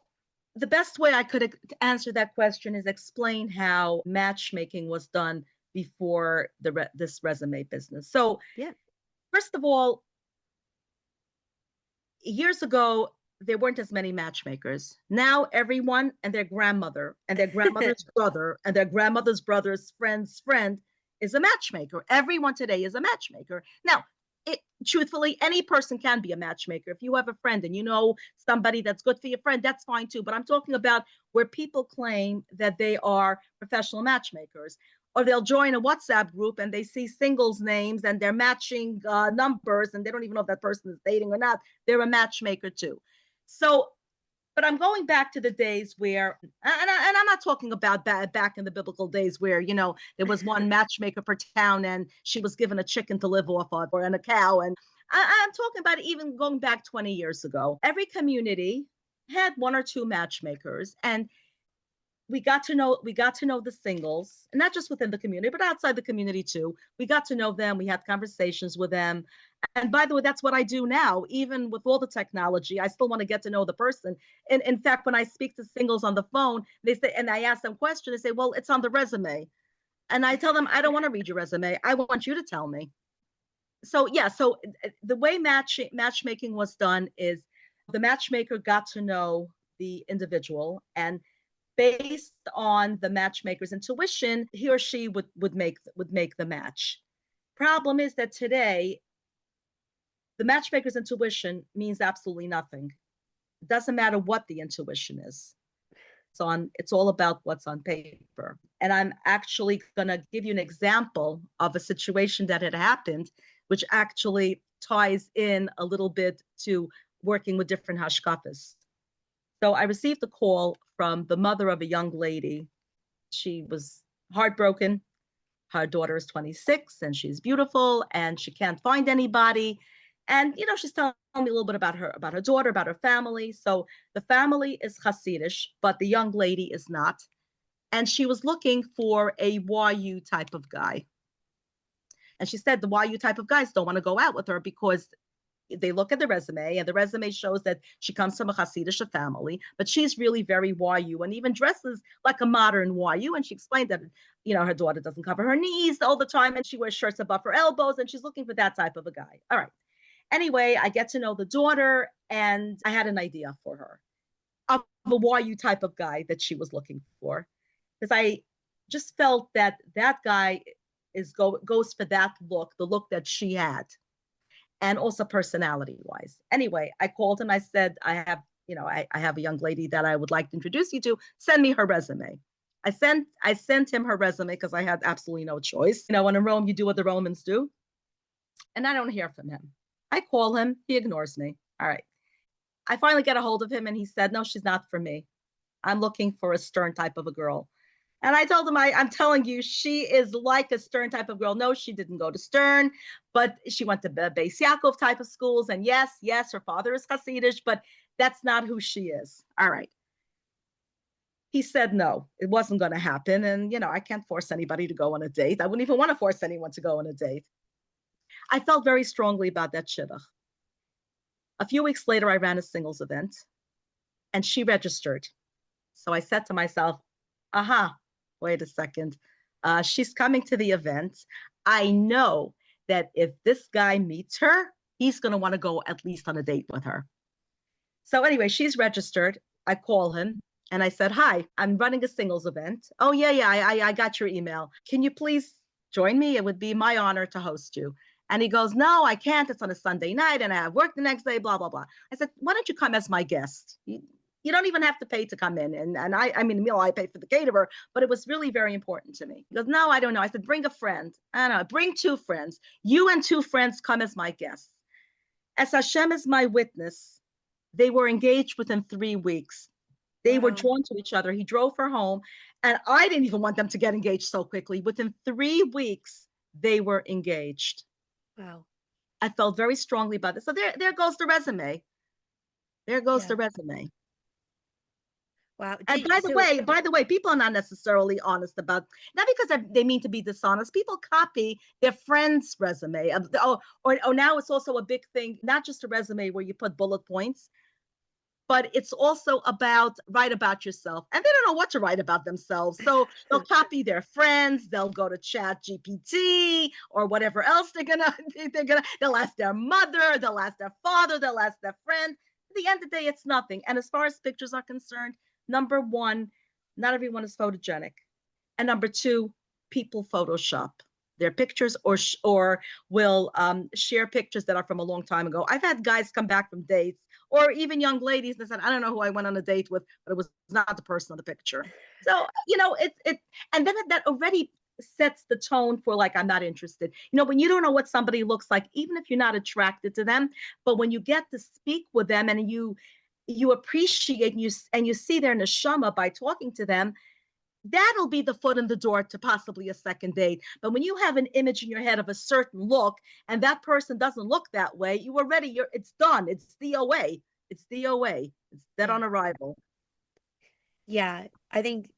the best way I could answer that question is explain how matchmaking was done before this resume business. So Yeah. first of all, years ago, there weren't as many matchmakers. Now everyone and their grandmother and their grandmother's brother and their grandmother's brother's friend's friend is a matchmaker. Everyone today is a matchmaker. Now, truthfully, any person can be a matchmaker. If you have a friend and you know somebody that's good for your friend, that's fine too. But I'm talking about where people claim that they are professional matchmakers, or they'll join a WhatsApp group and they see singles names and they're matching numbers, and they don't even know if that person is dating or not. They're a matchmaker too. So, but I'm going back to the days where, and I'm not talking about back in the biblical days where, there was one matchmaker per town and she was given a chicken to live off of, and a cow. And I'm talking about even going back 20 years ago. Every community had one or two matchmakers, and we got to know the singles, and not just within the community but outside the community too. We got to know them, we had conversations with them. And by the way, that's what I do now. Even with all the technology, I still want to get to know the person. And in fact, when I speak to singles on the phone, they say, and I ask them questions, they say, well, it's on the resume. And I tell them, I don't want to read your resume, I want you to tell me. So yeah, so the way matchmaking was done is the matchmaker got to know the individual, and based on the matchmaker's intuition, he or she would make the match. Problem is that today, the matchmaker's intuition means absolutely nothing. It doesn't matter what the intuition is. It's all about what's on paper. And I'm actually going to give you an example of a situation that had happened, which actually ties in a little bit to working with different hashkafas. So I received a call from the mother of a young lady. She was heartbroken. Her daughter is 26 and she's beautiful and she can't find anybody. And she's telling me a little bit about her daughter, about her family. So the family is Hasidish, but the young lady is not. And she was looking for a YU type of guy. And she said the YU type of guys don't want to go out with her because they look at the resume, and the resume shows that she comes from a Hasidic family, but she's really very YU and even dresses like a modern YU. And she explained that, her daughter doesn't cover her knees all the time and she wears shirts above her elbows, and she's looking for that type of a guy. All right. Anyway, I get to know the daughter, and I had an idea for her of a YU type of guy that she was looking for, because I just felt that guy goes for that look, the look that she had, and also personality wise. Anyway, I called him. I said, I have a young lady that I would like to introduce you to. Send me her resume. I sent him her resume because I had absolutely no choice. When in Rome, you do what the Romans do. And I don't hear from him. I call him. He ignores me. All right. I finally get a hold of him, and he said, no, she's not for me. I'm looking for a stern type of a girl. And I told him, I'm telling you, she is like a Stern type of girl. No, she didn't go to Stern, but she went to Beis Yaakov type of schools. And yes, yes, her father is Hasidish, but that's not who she is. All right. He said no, it wasn't going to happen. And, I can't force anybody to go on a date. I wouldn't even want to force anyone to go on a date. I felt very strongly about that shidduch. A few weeks later, I ran a singles event and she registered. So I said to myself, aha, wait a second. She's coming to the event. I know that if this guy meets her, he's going to want to go at least on a date with her. So anyway, she's registered. I call him and I said, hi, I'm running a singles event. Oh, yeah, I got your email. Can you please join me? It would be my honor to host you. And he goes, no, I can't. It's on a Sunday night and I have work the next day, blah, blah, blah. I said, why don't you come as my guest? You don't even have to pay to come in. And I mean, I paid for the caterer, but it was really very important to me. He goes, no, I don't know. I said, bring a friend. I don't know, bring two friends. You and two friends come as my guests. As Hashem is my witness, they were engaged within 3 weeks. They were Wow. drawn to each other. He drove her home, and I didn't even want them to get engaged so quickly. Within 3 weeks, they were engaged. Wow. I felt very strongly about this. So there goes the resume. There goes Yeah. the resume. Wow. And Did so by the way, people are not necessarily honest about, not because they mean to be dishonest. People copy their friend's resume. Or now it's also a big thing, not just a resume where you put bullet points, but it's also about write about yourself. And they don't know what to write about themselves. So they'll copy their friends, they'll go to Chat GPT or whatever else they'll ask their mother, they'll ask their father, they'll ask their friend. At the end of the day, it's nothing. And as far as pictures are concerned, number one, not everyone is photogenic. And number two, people Photoshop their pictures or will share pictures that are from a long time ago. I've had guys come back from dates or even young ladies that said, I don't know who I went on a date with, but it was not the person on the picture. So, and then that already sets the tone for like, I'm not interested. When you don't know what somebody looks like, even if you're not attracted to them, but when you get to speak with them and you appreciate and you see their neshama by talking to them, that'll be the foot in the door to possibly a second date. But when you have an image in your head of a certain look and that person doesn't look that way, it's done. It's DOA. It's DOA. It's dead yeah. on arrival. Yeah. I think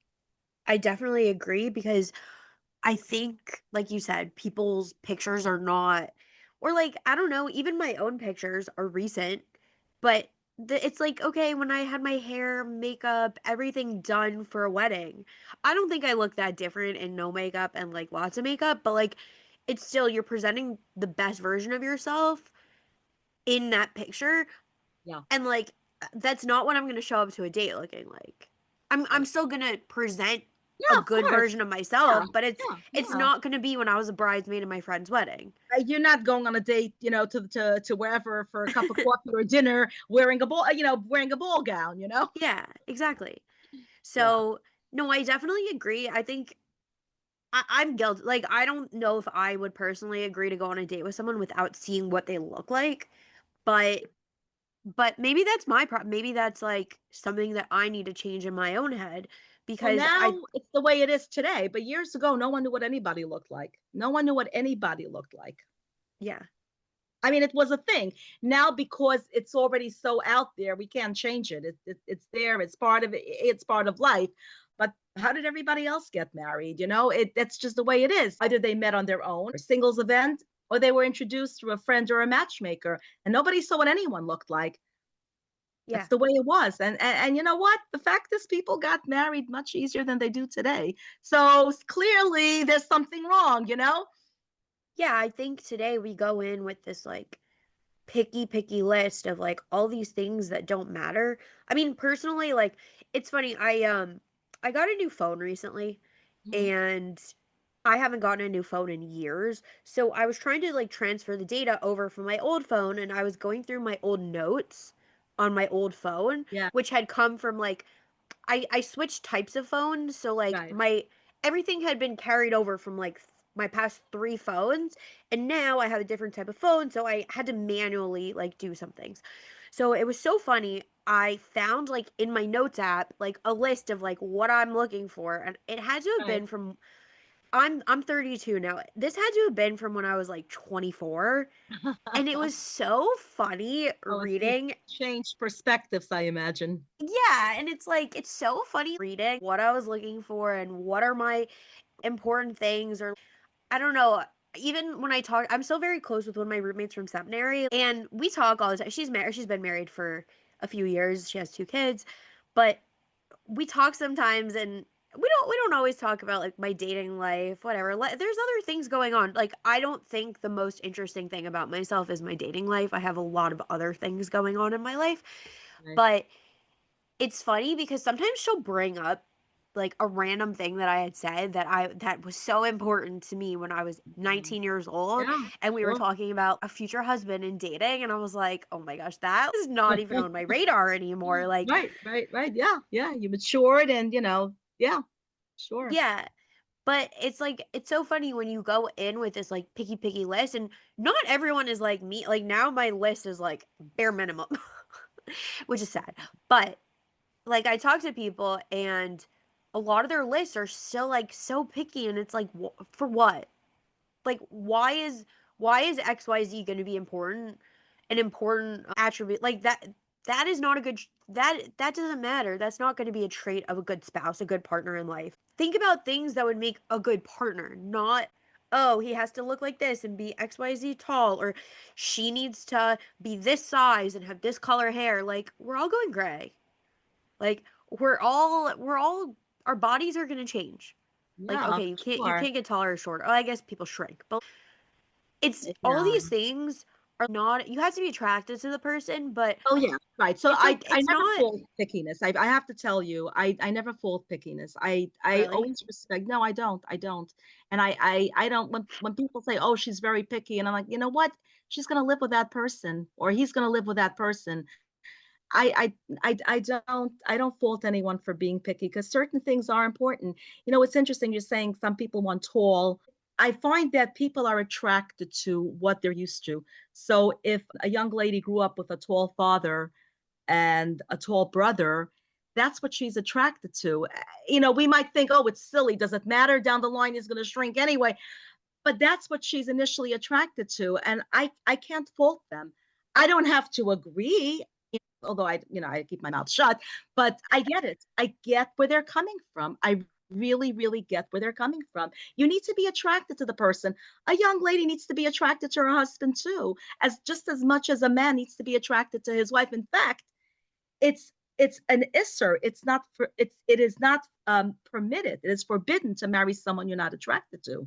I definitely agree because I think, like you said, people's pictures are not, or like, I don't know, even my own pictures are recent, but it's like, okay, when I had my hair, makeup, everything done for a wedding, I don't think I look that different in no makeup and like lots of makeup, but like, it's still, you're presenting the best version of yourself in that picture. Yeah. And like, that's not what I'm going to show up to a date looking like. I'm Right. still going to present a Yeah, of good course. version of Yeah. myself, but Yeah. it's Yeah. not going to be when I was a bridesmaid in my friend's wedding. You're not going on a date, to wherever for a cup of coffee or dinner wearing a ball gown. Yeah, exactly. Yeah. So, no, I definitely agree. I think I'm guilty. Like, I don't know if I would personally agree to go on a date with someone without seeing what they look like, but maybe that's my problem. Maybe that's like something that I need to change in my own head Well, because I now it's the way it is today, but years ago, no one knew what anybody looked like. No one knew what anybody looked like. yeah. I mean, it was a thing. Now, because it's already so out there, we can't change it. It's there. It's part of it. It's part of life. But how did everybody else get married? That's just the way it is. Either they met on their own, a singles event, or they were introduced through a friend or a matchmaker, and nobody saw what anyone looked like. Yeah. That's the way it was. And you know what? The fact is, people got married much easier than they do today. So clearly, there's something wrong. Yeah, I think today we go in with this like picky list of like all these things that don't matter. I mean, personally, like it's funny, I got a new phone recently Mhm. and I haven't gotten a new phone in years. So I was trying to like transfer the data over from my old phone and I was going through my old notes on my old phone, Yeah, which had come from like I switched types of phones, so like right. my everything had been carried over from like my past 3 phones, and now I have a different type of phone, so I had to manually like do some things. So it was so funny. I found like in my notes app like a list of like what I'm looking for, and it had to have Right. been from I'm 32 now. This had to have been from when I was like 24, and it was so funny Oh, you've reading. changed perspectives, I imagine. Yeah, and it's like it's so funny reading what I was looking for and what are my important things, or I don't know. Even when I talk, I'm still very close with one of my roommates from seminary, and we talk all the time. She's married. She's been married for a few years. She has two kids, but we talk sometimes, and we don't always talk about like my dating life, whatever. There's other things going on. Like I don't think the most interesting thing about myself is my dating life. I have a lot of other things going on in my life, Right. but it's funny because sometimes she'll bring up like a random thing that I had said that was so important to me when I was Mhm. 19 years old, Yeah, and we were sure. talking about a future husband and dating, and I was like, "Oh my gosh, that is not even on my radar anymore." Like, Right, right, right. Yeah, yeah. You matured and, yeah, sure. yeah, but it's like it's so funny when you go in with this like picky list, and not everyone is like me. Like now my list is like bare minimum, which is sad. But like I talk to people and a lot of their lists are still like so picky, and it's like for what? Like why is XYZ going to be important, an important attribute like that? That is not a good that doesn't matter. That's not going to be a trait of a good spouse, a good partner in life. Think about things that would make a good partner, not oh, he has to look like this and be XYZ tall, or she needs to be this size and have this color hair. Like we're all going gray. Like we're all our bodies are going to change. Like Yeah, okay, you sure. can't get taller or shorter. Oh, I guess people shrink. But it's all Yeah. these things are not you have to be attracted to the person, but Oh yeah, right. So it's like I it's never not fault pickiness. I have to tell you, I never fault pickiness. I really. always respect. No, I don't. I don't. And I don't when people say, "Oh, she's very picky," and I'm like, you know what? She's gonna live with that person, or he's gonna live with that person. I don't fault anyone for being picky because certain things are important. It's interesting. You're saying some people want tall. I find that people are attracted to what they're used to. So if a young lady grew up with a tall father and a tall brother, that's what she's attracted to. We might think, oh, it's silly. Does it matter? Down the line, he's going to shrink anyway. But that's what she's initially attracted to. And I can't fault them. I don't have to agree, although I keep my mouth shut, but I get it. I get where they're coming from. I really, really get where they're coming from. You need to be attracted to the person. A young lady needs to be attracted to her husband too, as just as much as a man needs to be attracted to his wife. In fact, it's an isser. It is not permitted. It is forbidden to marry someone you're not attracted to.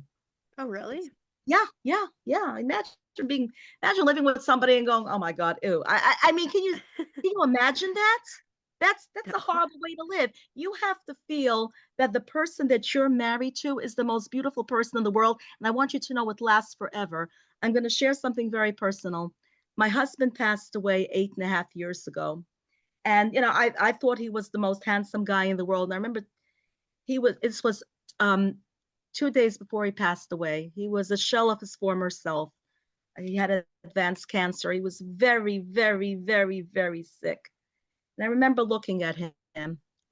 Oh It's, really? yeah, yeah, yeah. Imagine living with somebody and going, oh my God, ew. I mean, can you imagine that? That's a No. horrible way to live. You have to feel that the person that you're married to is the most beautiful person in the world. And I want you to know it lasts forever. I'm going to share something very personal. My husband passed away 8.5 years ago. And I thought he was the most handsome guy in the world. And I remember this was 2 days before he passed away. He was a shell of his former self. He had advanced cancer. He was very, very, very, very sick. And I remember looking at him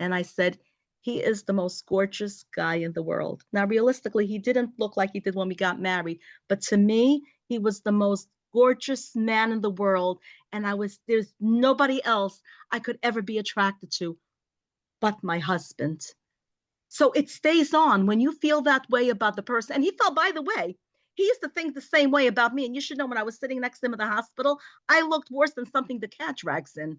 and I said, he is the most gorgeous guy in the world. Now, realistically, he didn't look like he did when we got married, but to me, he was the most gorgeous man in the world. And there's nobody else I could ever be attracted to but my husband. So it stays on when you feel that way about the person. And he felt, by the way, he used to think the same way about me. And you should know when I was sitting next to him in the hospital, I looked worse than something the cat drags in.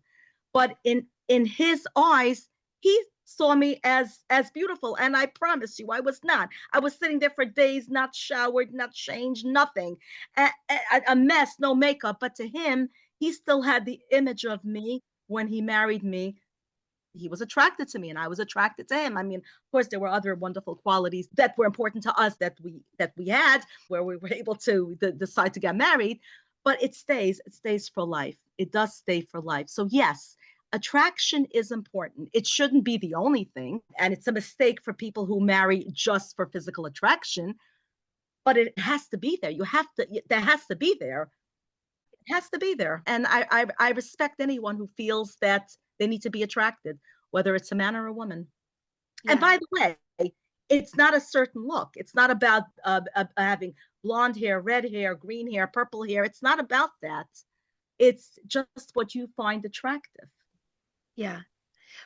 But in his eyes, he saw me as beautiful. And I promise you, I was not. I was sitting there for days, not showered, not changed, nothing, a mess, no makeup. But to him, he still had the image of me when he married me. He was attracted to me and I was attracted to him. I mean, of course, there were other wonderful qualities that were important to us that we had where we were able to decide to get married, but it stays for life. It does stay for life. So yes, attraction is important. It shouldn't be the only thing, and it's a mistake for people who marry just for physical attraction, but it has to be there. You have to That has to be there. It has to be there. And I respect anyone who feels that they need to be attracted, whether it's a man or a woman. And Yeah. by the way, it's not a certain look. It's not about having blonde hair, red hair, green hair, purple hair. It's not about that. It's just what you find attractive. Yeah.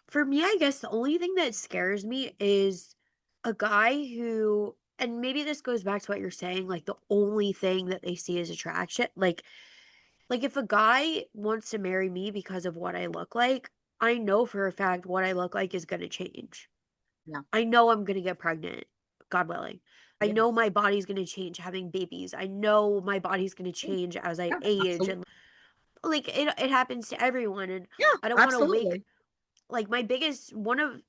For me, I guess the only thing that scares me is a guy who, and maybe this goes back to what you're saying, like the only thing that they see is attraction. Like if a guy wants to marry me because of what I look like, I know for a fact what I look like is going to change. Yeah. I know I'm going to get pregnant, God willing. I know Yes. my body's going to change having babies. I know my body's going to Yeah. change as I Yeah. age, Absolutely. and like it happens to everyone, and Yeah. I don't want to wake Absolutely. like my biggest one of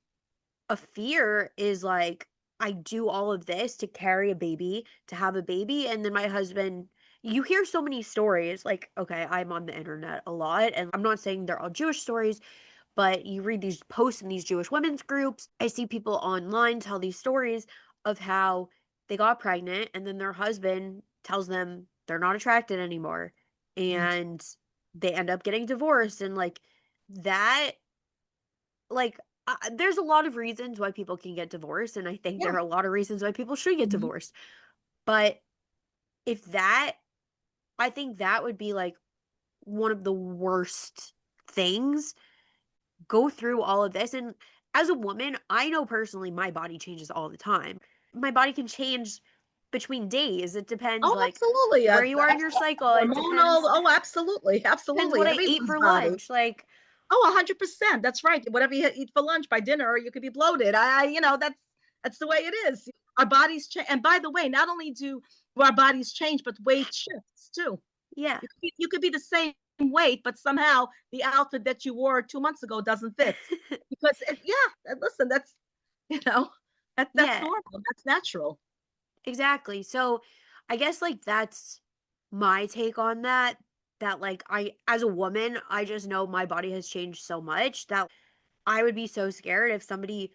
a fear is like I do all of this to carry a baby, to have a baby, and then my husband, you hear so many stories. Like, okay, I'm on the internet a lot, and I'm not saying they're all Jewish stories, but you read these posts in these Jewish women's groups. I see people online tell these stories of how they got pregnant and then their husband tells them they're not attracted anymore Yeah. and they end up getting divorced and like that like there's a lot of reasons why people can get divorced and I think there Yeah. are a lot of reasons why people should get Mhm. divorced. But if that I think that would be like one of the worst things go through all of this. And as a woman, I know personally my body changes all the time. My body can change between days. It depends Oh, like absolutely. where you are in your cycle. It Hormonal. depends Oh, absolutely. what Absolutely. I ate Everyone's for body. lunch. Like, Oh, 100%. That's right. Whatever you eat for lunch, by dinner, you could be bloated. That's the way it is. Our bodies change. And by the way, not only do our bodies change, but weight shifts too. yeah. You could be the same weight, but somehow the outfit that you wore 2 months ago doesn't fit. Because yeah, listen, you know, that's Yeah, normal. That's natural. exactly. So I guess like that's my take on that. That like I as a woman, I just know my body has changed so much that I would be so scared if somebody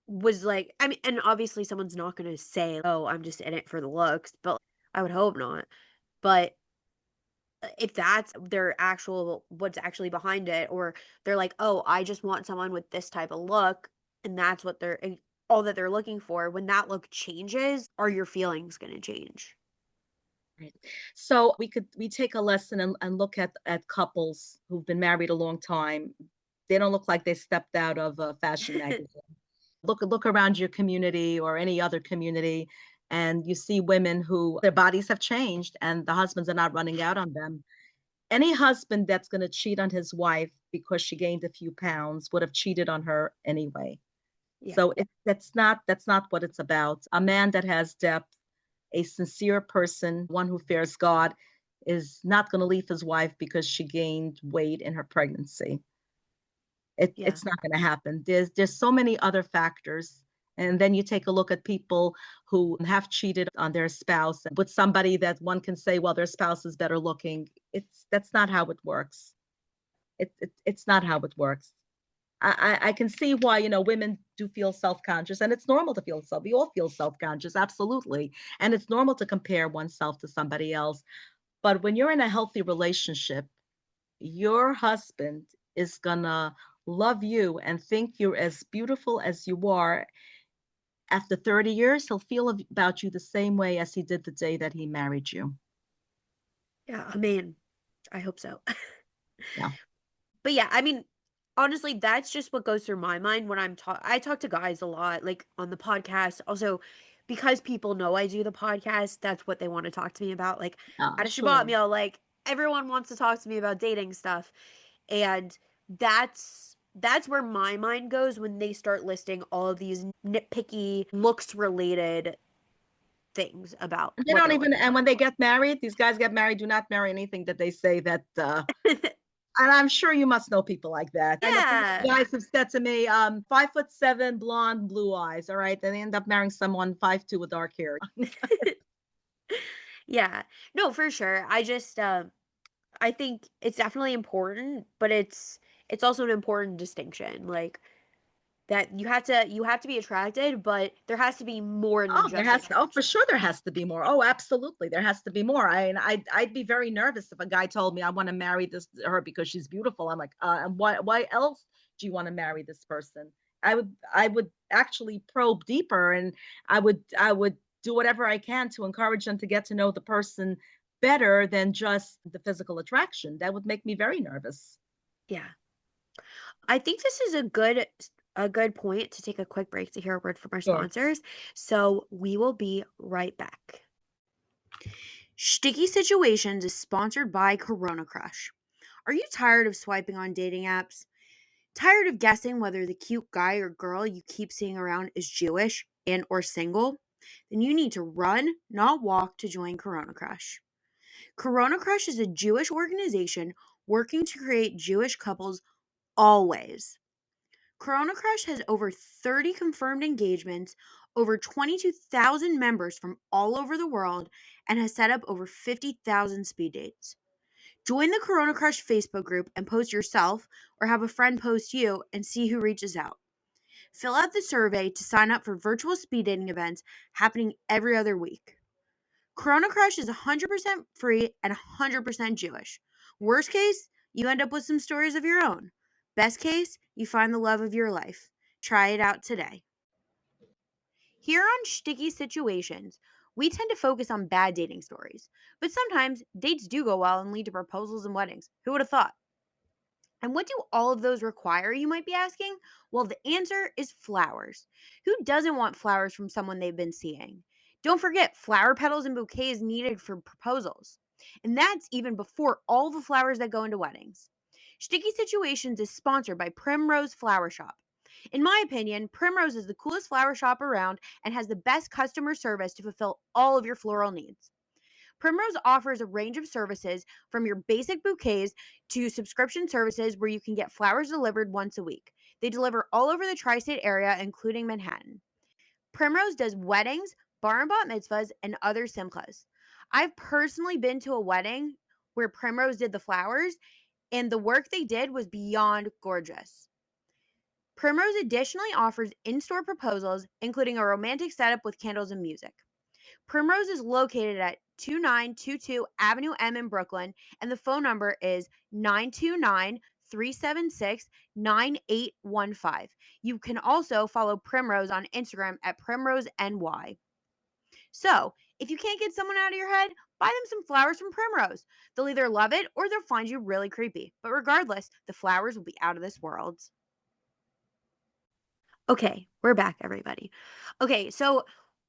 was like I mean, and obviously someone's not gonna say, "Oh, I'm just in it for the looks," but I would hope not. But if that's their actual what's actually behind it, or they're like, "Oh, I just want someone with this type of look," and that's what all that they're looking for, when that look changes, are your feelings gonna change? Right. So we take a lesson and look at couples who've been married a long time. They don't look like they stepped out of a fashion magazine. Look around your community or any other community, and you see women who their bodies have changed and the husbands are not running out on them. Any husband that's going to cheat on his wife because she gained a few pounds would have cheated on her anyway. Yeah. So that's not what it's about. A man that has depth, a sincere person, one who fears God, is not going to leave his wife because she gained weight in her pregnancy. Yeah. It's not going to happen. There's so many other factors. And then you take a look at people who have cheated on their spouse with somebody that one can say, well, their spouse is better looking. That's not how it works. It's not how it works. I can see why, women do feel self-conscious, and it's normal to feel self. We all feel self-conscious, absolutely. And it's normal to compare oneself to somebody else. But when you're in a healthy relationship, your husband is gonna love you and think you're as beautiful as you are. After 30 years, he'll feel about you the same way as he did the day that he married you. Yeah, I mean, I hope so. Yeah. But yeah, I mean, honestly, that's just what goes through my mind when I talk to guys a lot, like, on the podcast. Also, because people know I do the podcast, that's what they wanna talk to me about, like, at a Shabbat Sure. meal, like, everyone wants to talk to me about dating stuff, and that's where my mind goes when they start listing all of these nitpicky, looks-related things about And they what don't they're even, looking and for. when they get married, these guys get married, do not marry anything that they say that and I'm sure you must know people like that. I know plenty of Yeah. guys have said to me, 5'7", blonde, blue eyes. All right. Then they end up marrying someone 5'2" with dark hair. Yeah. No, for sure. I think it's definitely important, but it's also an important distinction. Like that you have to be attracted, but there has to be more than Oh, there just has to, oh, for attraction. sure there has to be more. Oh, absolutely. There has to be more. I'd be very nervous if a guy told me I want to marry this her because she's beautiful. I'm like, and why else do you want to marry this person? I would actually probe deeper, and I would do whatever I can to encourage them to get to know the person better than just the physical attraction. That would make me very nervous. Yeah. I think this is a good point to take a quick break to hear a word from our Sure. sponsors. So we will be right back. Sticky Situations is sponsored by Corona Crush. Are you tired of swiping on dating apps? Tired of guessing whether the cute guy or girl you keep seeing around is Jewish and or single? Then you need to run, not walk to join Corona Crush. Corona Crush is a Jewish organization working to create Jewish couples always. Corona Crush has over 30 confirmed engagements, over 22,000 members from all over the world, and has set up over 50,000 speed dates. Join the Corona Crush Facebook group and post yourself or have a friend post you and see who reaches out. Fill out the survey to sign up for virtual speed dating events happening every other week. Corona Crush is 100% free and 100% Jewish. Worst case, you end up with some stories of your own. Best case, you find the love of your life. Try it out today. Here on Sticky Situations, we tend to focus on bad dating stories, but sometimes dates do go well and lead to proposals and weddings. Who would have thought? And what do all of those require, you might be asking? Well, the answer is flowers. Who doesn't want flowers from someone they've been seeing? Don't forget, flower petals and bouquets needed for proposals. And that's even before all the flowers that go into weddings. Sticky Situations is sponsored by Primrose Flower Shop. In my opinion, Primrose is the coolest flower shop around and has the best customer service to fulfill all of your floral needs. Primrose offers a range of services from your basic bouquets to subscription services where you can get flowers delivered once a week. They deliver all over the tri state area, including Manhattan. Primrose does weddings, bar and bat mitzvahs, and other simchas. I've personally been to a wedding where Primrose did the flowers, and the work they did was beyond gorgeous. Primrose additionally offers in store proposals, including a romantic setup with candles and music. Primrose is located at 2922 Avenue M in Brooklyn, and the phone number is 929 376 9815. You can also follow Primrose on Instagram at PrimroseNY. So, if you can't get someone out of your head, buy them some flowers from Primrose. They'll either love it or they'll find you really creepy. But regardless, the flowers will be out of this world. Okay, we're back, everybody. Okay, so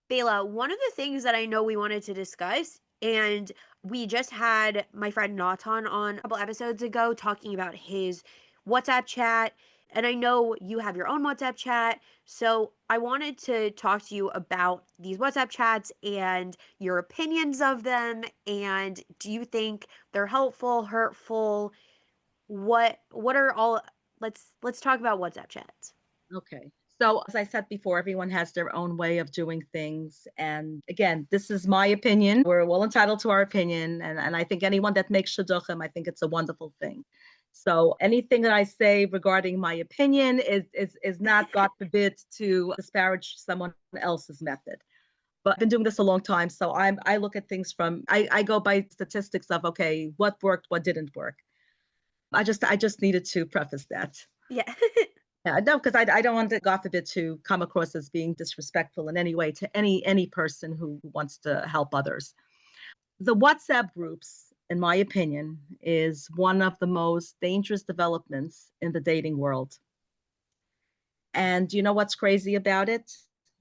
Bela, one of the things that I know we wanted to discuss, and we just had my friend Natan on a couple episodes ago talking about his WhatsApp chat, and I know you have your own WhatsApp chat, so I wanted to talk to you about these WhatsApp chats and your opinions of them, and do you think they're helpful, hurtful? What are all let's talk about WhatsApp chats. Okay. So, as I said before, everyone has their own way of doing things. And again, this is my opinion. We're well entitled to our opinion. And I think anyone that makes shidduchim, I think it's a wonderful thing. So anything that I say regarding my opinion is not, God forbid, to disparage someone else's method. But I've been doing this a long time. So I look at things from I go by statistics of okay, what worked, what didn't work. I just needed to preface that. Yeah. Yeah, no, because I don't want to, God forbid, to come across as being disrespectful in any way to any person who wants to help others. The WhatsApp groups, in my opinion, is one of the most dangerous developments in the dating world. And you know what's crazy about it?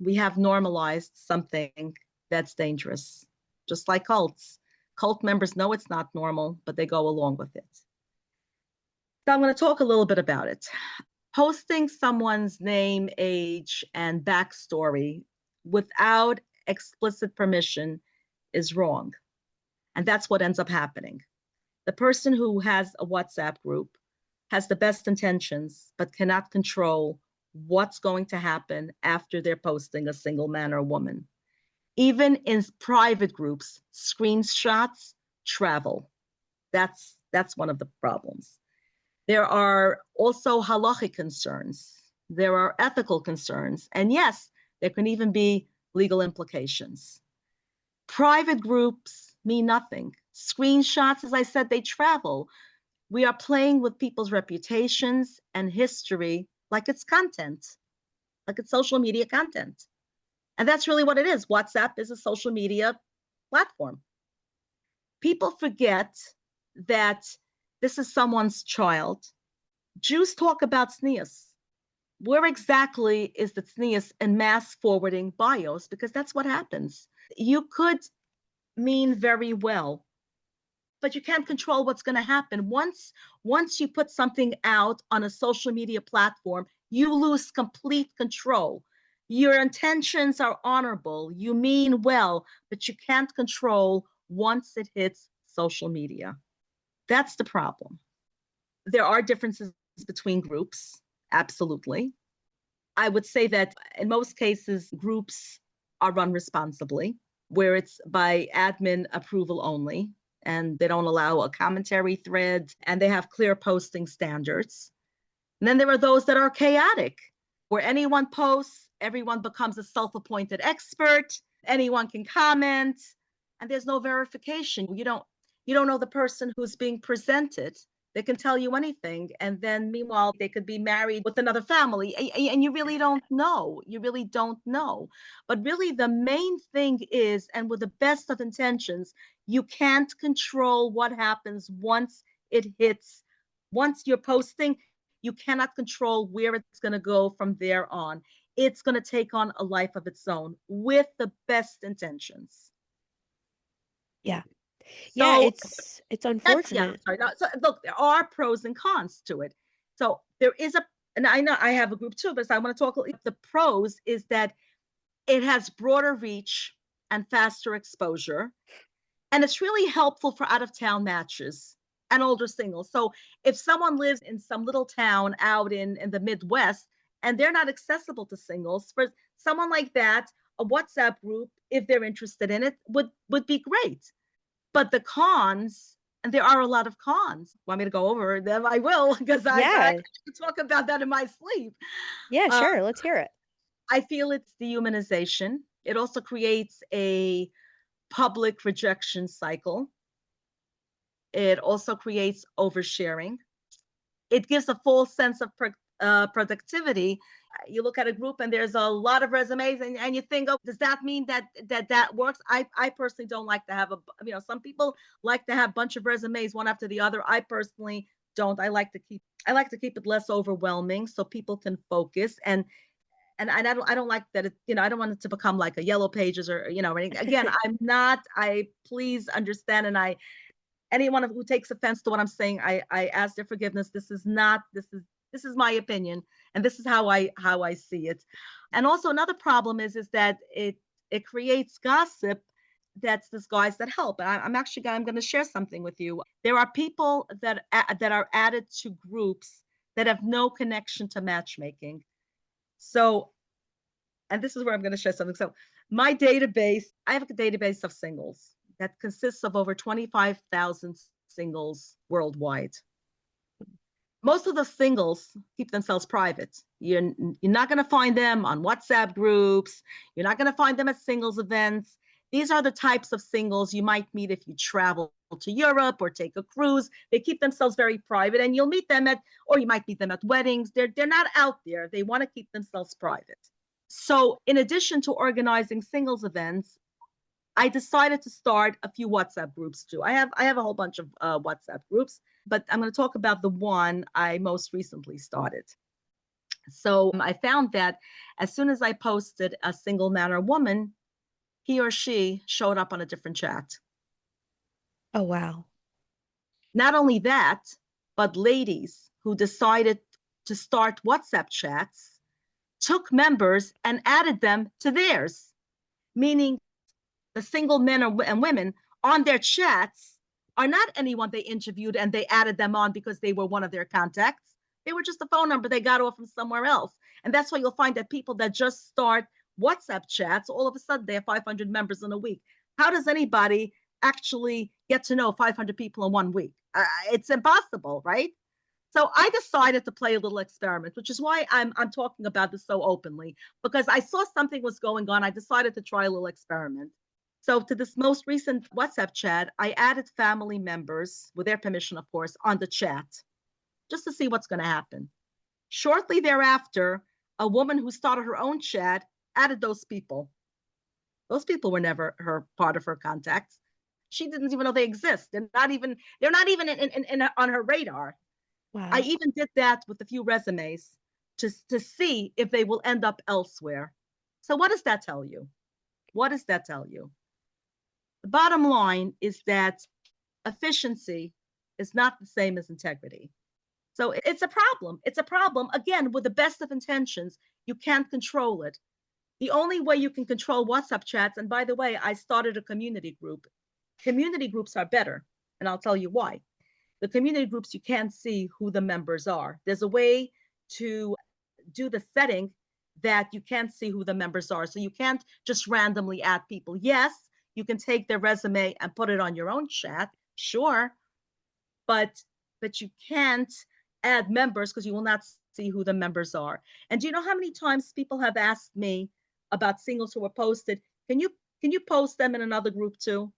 We have normalized something that's dangerous, just like cults. Cult members know it's not normal, but they go along with it. So I'm going to talk a little bit about it. Posting someone's name, age, and backstory without explicit permission is wrong. And that's what ends up happening. The person who has a WhatsApp group has the best intentions, but cannot control what's going to happen after they're posting a single man or woman. Even in private groups, screenshots travel. That's one of the problems. There are also halachic concerns. There are ethical concerns. And yes, there can even be legal implications. Private groups mean nothing. Screenshots, as I said, they travel. We are playing with people's reputations and history like it's content, like it's social media content. And that's really what it is. WhatsApp is a social media platform. People forget that this is someone's child. Jews talk about tznius. Where exactly is the tznius in mass forwarding bios? Because that's what happens. You could mean very well, but you can't control what's going to happen. Once you put something out on a social media platform, you lose complete control. Your intentions are honorable, you mean well, but you can't control once it hits social media. That's the problem. There are differences between groups, absolutely. I would say that in most cases, groups are run responsibly, where it's by admin approval only, and they don't allow a commentary thread, and they have clear posting standards. And then there are those that are chaotic, where anyone posts, everyone becomes a self-appointed expert, anyone can comment, and there's no verification. You don't know the person who's being presented. They can tell you anything, and then meanwhile they could be married with another family, and you really don't know. You really don't know. But really, the main thing is, and with the best of intentions, you can't control what happens once it hits. Once you're posting, you cannot control where it's going to go from there on. It's going to take on a life of its own with the best intentions. Yeah. Yeah, So it's that's, yeah, I'm unfortunate. sorry. No, so look, there are pros and cons to it. So there is a, and I know I have a group too, but I want to talk. The pros is that it has broader reach and faster exposure, and it's really helpful for out of town matches and older singles. So if someone lives in some little town out in the Midwest and they're not accessible to singles, for someone like that, a WhatsApp group, if they're interested in it, would be great. But the cons, and there are a lot of cons. Want me to go over them? I will, because I Yeah. talk about that in my sleep. Yeah, Uh, sure. Let's hear it. I feel it's dehumanization. It also creates a public rejection cycle. It also creates oversharing. It gives a false sense of productivity. You look at a group and there's a lot of resumes, and you think, oh, does that mean that works? I personally don't like to have some people like to have a bunch of resumes one after the other. I personally don't. I like to keep it less overwhelming so people can focus, and I don't like that I don't want it to become like a yellow pages, or again, I'm not. I please understand, and I anyone who takes offense to what I'm saying, I ask their forgiveness. This is my opinion, and this is how I see it. And also another problem is that it creates gossip that's disguised that help. And I'm going to share something with you. There are people that are added to groups that have no connection to matchmaking. So, and this is where I'm going to share something. So, I have a database of singles that consists of over 25,000 singles worldwide. Most of the singles keep themselves private. You're not going to find them on WhatsApp groups. You're not going to find them at singles events. These are the types of singles you might meet if you travel to Europe or take a cruise. They keep themselves very private, and you'll meet them or you might meet them at weddings. They're not out there. They want to keep themselves private. So, in addition to organizing singles events, I decided to start a few WhatsApp groups too. I have a whole bunch of WhatsApp groups, but I'm going to talk about the one I most recently started. So I found that as soon as I posted a single man or woman, he or she showed up on a different chat. Oh, wow. Not only that, but ladies who decided to start WhatsApp chats took members and added them to theirs, meaning the single men and women on their chats are not anyone they interviewed and they added them on because they were one of their contacts. They were just a phone number they got off from somewhere else. And that's why you'll find that people that just start WhatsApp chats, all of a sudden they have 500 members in a week. How does anybody actually get to know 500 people in 1 week? It's impossible, right? So I decided to play a little experiment, which is why I'm talking about this so openly, because I saw something was going on. I decided to try a little experiment. So to this most recent WhatsApp chat, I added family members with their permission, of course, on the chat just to see what's going to happen. Shortly thereafter, a woman who started her own chat added those people. Those people were never her part of her contacts. She didn't even know they exist. They're not even on her radar. I Wow. even did that with a few resumes to see if they will end up elsewhere. So what does that tell you? What does that tell you? The bottom line is that efficiency is not the same as integrity. So it's a problem. It's a problem. Again, with the best of intentions, you can't control it. The only way you can control WhatsApp chats, and by the way, I started a community group. Community groups are better, and I'll tell you why. The community groups, you can't see who the members are. There's a way to do the setting that you can't see who the members are. So you can't just randomly add people. Yes, you can take their resume and put it on your own chat, sure, but you can't add members because you will not see who the members are. And do you know how many times people have asked me about singles who were posted? Can you post them in another group too?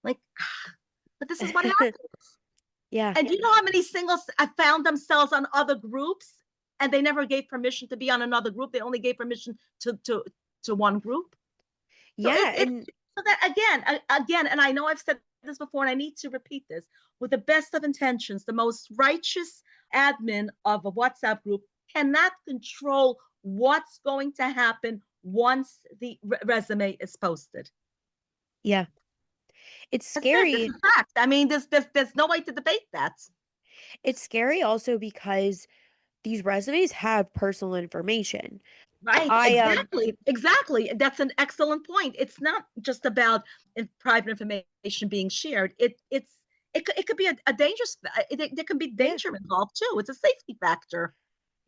Like, but this is what happens. Yeah. And do you know how many singles have found themselves on other groups and they never gave permission to be on another group? They only gave permission to one group. So Yeah. it And so that again, and I know I've said this before, and I need to repeat this with the best of intentions, the most righteous admin of a WhatsApp group cannot control what's going to happen once the resume is posted. yeah, it's That's it. It's scary. a fact. I mean, there's no way to debate that. It's scary also because these resumes have personal information. Right, I exactly. That's an excellent point. It's not just about private information being shared. It could be a dangerous. There can be Yeah. danger involved too. It's a safety factor.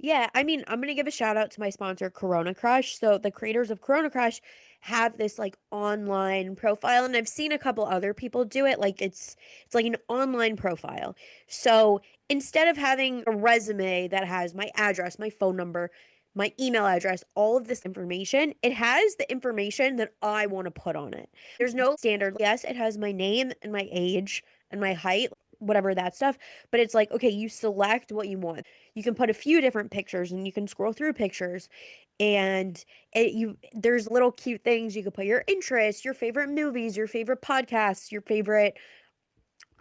Yeah, I mean, I'm gonna give a shout out to my sponsor, Corona Crush. So the creators of Corona Crush have this like online profile, and I've seen a couple other people do it. Like it's like an online profile. So instead of having a resume that has my address, my phone number, my email address, all of this information, it has the information that I want to put on it. There's no standard. Yes, it has my name and my age and my height, whatever that stuff, but it's like, okay, you select what you want. You can put a few different pictures and you can scroll through pictures, and there's little cute things you can put, your interests, your favorite movies, your favorite podcasts, your favorite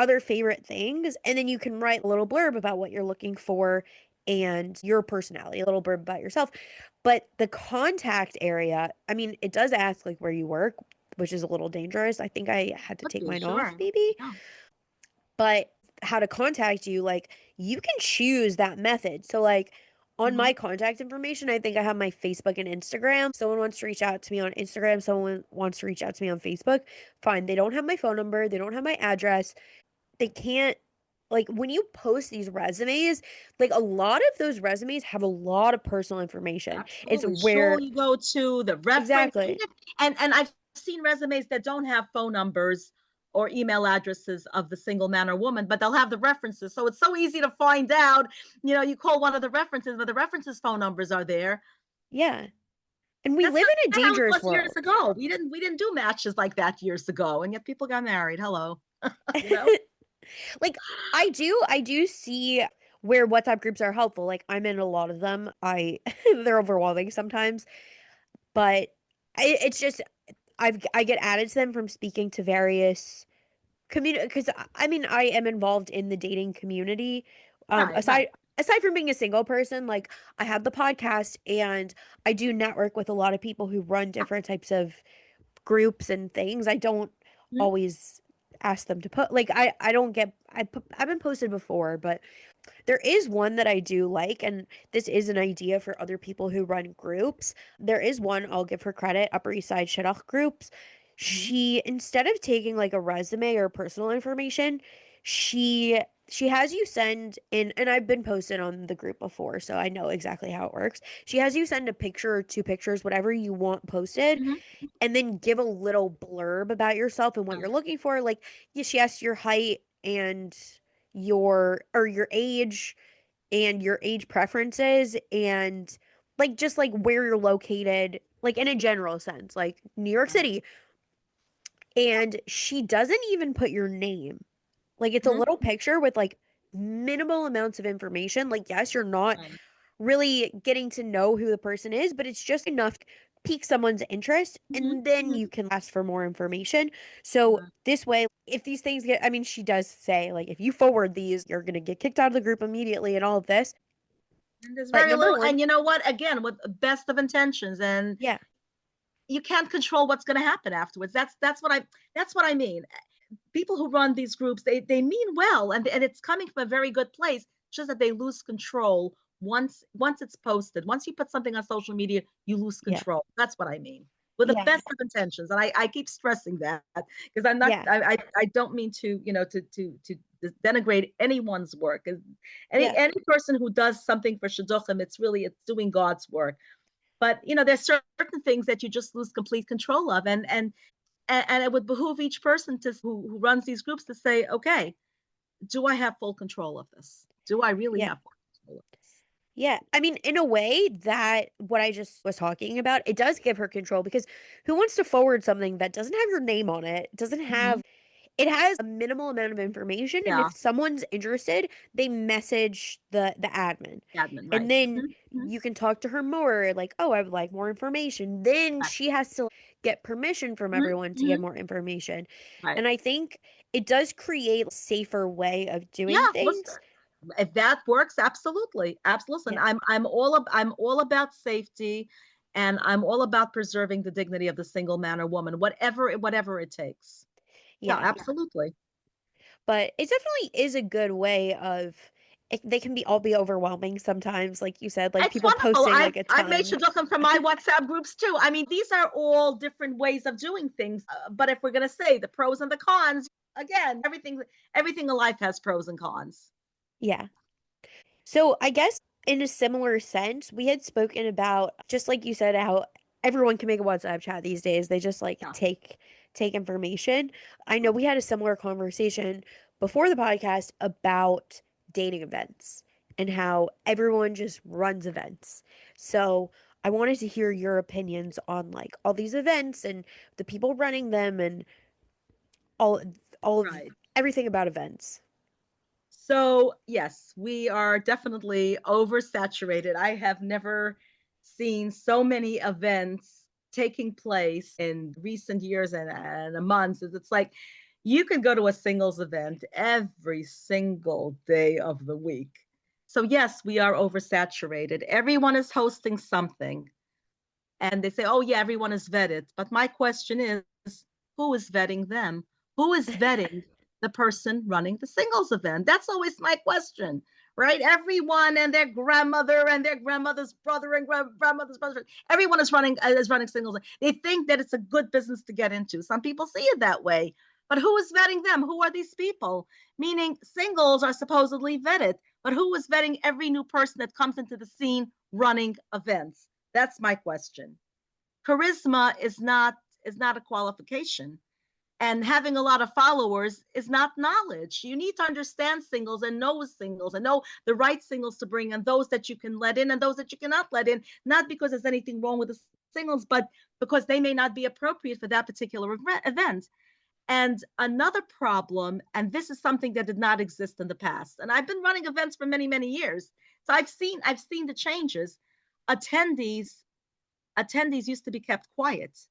other favorite things, and then you can write a little blurb about what you're looking for and your personality, a little blurb about yourself. But the contact area, I mean, it does ask like where you work, which is a little dangerous. I think I had to Could take be, mine off sure. maybe. Yeah. But how to contact you, like you can choose that method. So like on Hmm. my contact information, I think I have my Facebook and Instagram. Someone wants to reach out to me on Instagram, someone wants to reach out to me on Facebook. Fine. They don't have my phone number, they don't have my address. They can't, like when you post these resumes, like a lot of those resumes have a lot of personal information. It's Absolutely. School where you go to, the reference, exactly. and I've seen resumes that don't have phone numbers or email addresses of the single man or woman, but they'll have the references. So it's so easy to find out. You call one of the references, but the references phone numbers are there. Yeah. And we That's live in a not how it dangerous was years world. ago. We didn't do matches like that years ago, and yet people got married. Hello, you know. Like I do see where WhatsApp groups are helpful. Like I'm in a lot of them. I they're overwhelming sometimes, but it's just I get added to them from speaking to various community because I mean I am involved in the dating community. Right, right. Aside from being a single person, like I have the podcast and I do network with a lot of people who run different types of groups and things. I don't Mhm. always ask them to put like I don't get I've been posted before, but there is one that I do like, and this is an idea for other people who run groups. There is one, I'll give her credit, Upper East Side Shidduch groups. Mhm. She, instead of taking like a resume or personal information, she has you send in, and I've been posted on the group before, so I know exactly how it works. She has you send a picture or two pictures, whatever you want posted, Mhm. and then give a little blurb about yourself and what you're looking for. Like, yeah, she asks your height and your age and your age preferences and like just like where you're located, like in a general sense, like New York Right. City. And she doesn't even put your name. Like it's a Mhm. little picture with like minimal amounts of information. Like, yes, you're not Right. really getting to know who the person is, but it's just enough to pique someone's interest. Mhm. And then Mhm. you can ask for more information. So Uh-huh. this way, if these things get, I mean, she does say, like, if you forward these, you're going to get kicked out of the group immediately and all of this. And there's But very number little, one, and you know what? Again, with the best of intentions, and yeah, you can't control what's going to happen afterwards. That's what I mean. People who run these groups, they mean well, and it's coming from a very good place. It's just that they lose control once it's posted. Once you put something on social media, you lose yeah, control. That's what I mean. With the yeah, best of intentions, and I keep stressing that because I'm not yeah, I don't mean to to denigrate anyone's work. Any yeah, any person who does something for shidduchim, it's doing God's work. But there's certain things that you just lose complete control of, and it would behoove each person who runs these groups to say, okay, do I have full control of this? Do I really yeah. have full control of this? Yeah. I mean, in a way, that what I just was talking about, it does give her control because who wants to forward something that doesn't have your name on it, doesn't Mm-hmm. have, it has a minimal amount of information, and Yeah, if someone's interested, they message the admin. admin, And right? then Mm-hmm. you can talk to her more, like, oh, I would like more information. Then Right. she has to get permission from everyone to Mm-hmm. get more information. Right. And I think it does create a safer way of doing Yeah, listen, things. if that works, absolutely, absolutely. And Yeah. I'm all about safety, and I'm all about preserving the dignity of the single man or woman, whatever it takes. Yeah, Yeah. absolutely. But it definitely is a good way of they can be all be overwhelming sometimes, like you said, like It's people wonderful. posting I've like a I've made ton. shidduchim from my WhatsApp groups too. I mean, these are all different ways of doing things. But if we're gonna say the pros and the cons, again, everything in life has pros and cons. Yeah. So I guess in a similar sense, we had spoken about just like you said how everyone can make a WhatsApp chat these days. They just like Yeah. take information. I know we had a similar conversation before the podcast about dating events and how everyone just runs events. So I wanted to hear your opinions on like all these events and the people running them and all all of Right. everything about events. So yes, we are definitely oversaturated. I have never seen so many events taking place in recent years and months. It's like you could go to a singles event every single day of the week. So yes, we are oversaturated. Everyone is hosting something, and they say, "Oh yeah, everyone is vetted." But my question is, who is vetting them? Who is vetting the person running the singles event? That's always my question, right? Everyone and their grandmother and their grandmother's brother and grandmother's brother, everyone is running singles. They think that it's a good business to get into. Some people see it that way, but who is vetting them? Who are these people? Meaning, singles are supposedly vetted, but who is vetting every new person that comes into the scene running events? That's my question. Charisma is not a qualification, and having a lot of followers is not knowledge. You need to understand singles and know the right singles to bring and those that you can let in and those that you cannot let in, not because there's anything wrong with the singles, but because they may not be appropriate for that particular event. And another problem, and this is something that did not exist in the past, and I've been running events for many, many years, so I've seen the changes. Attendees used to be kept quiet.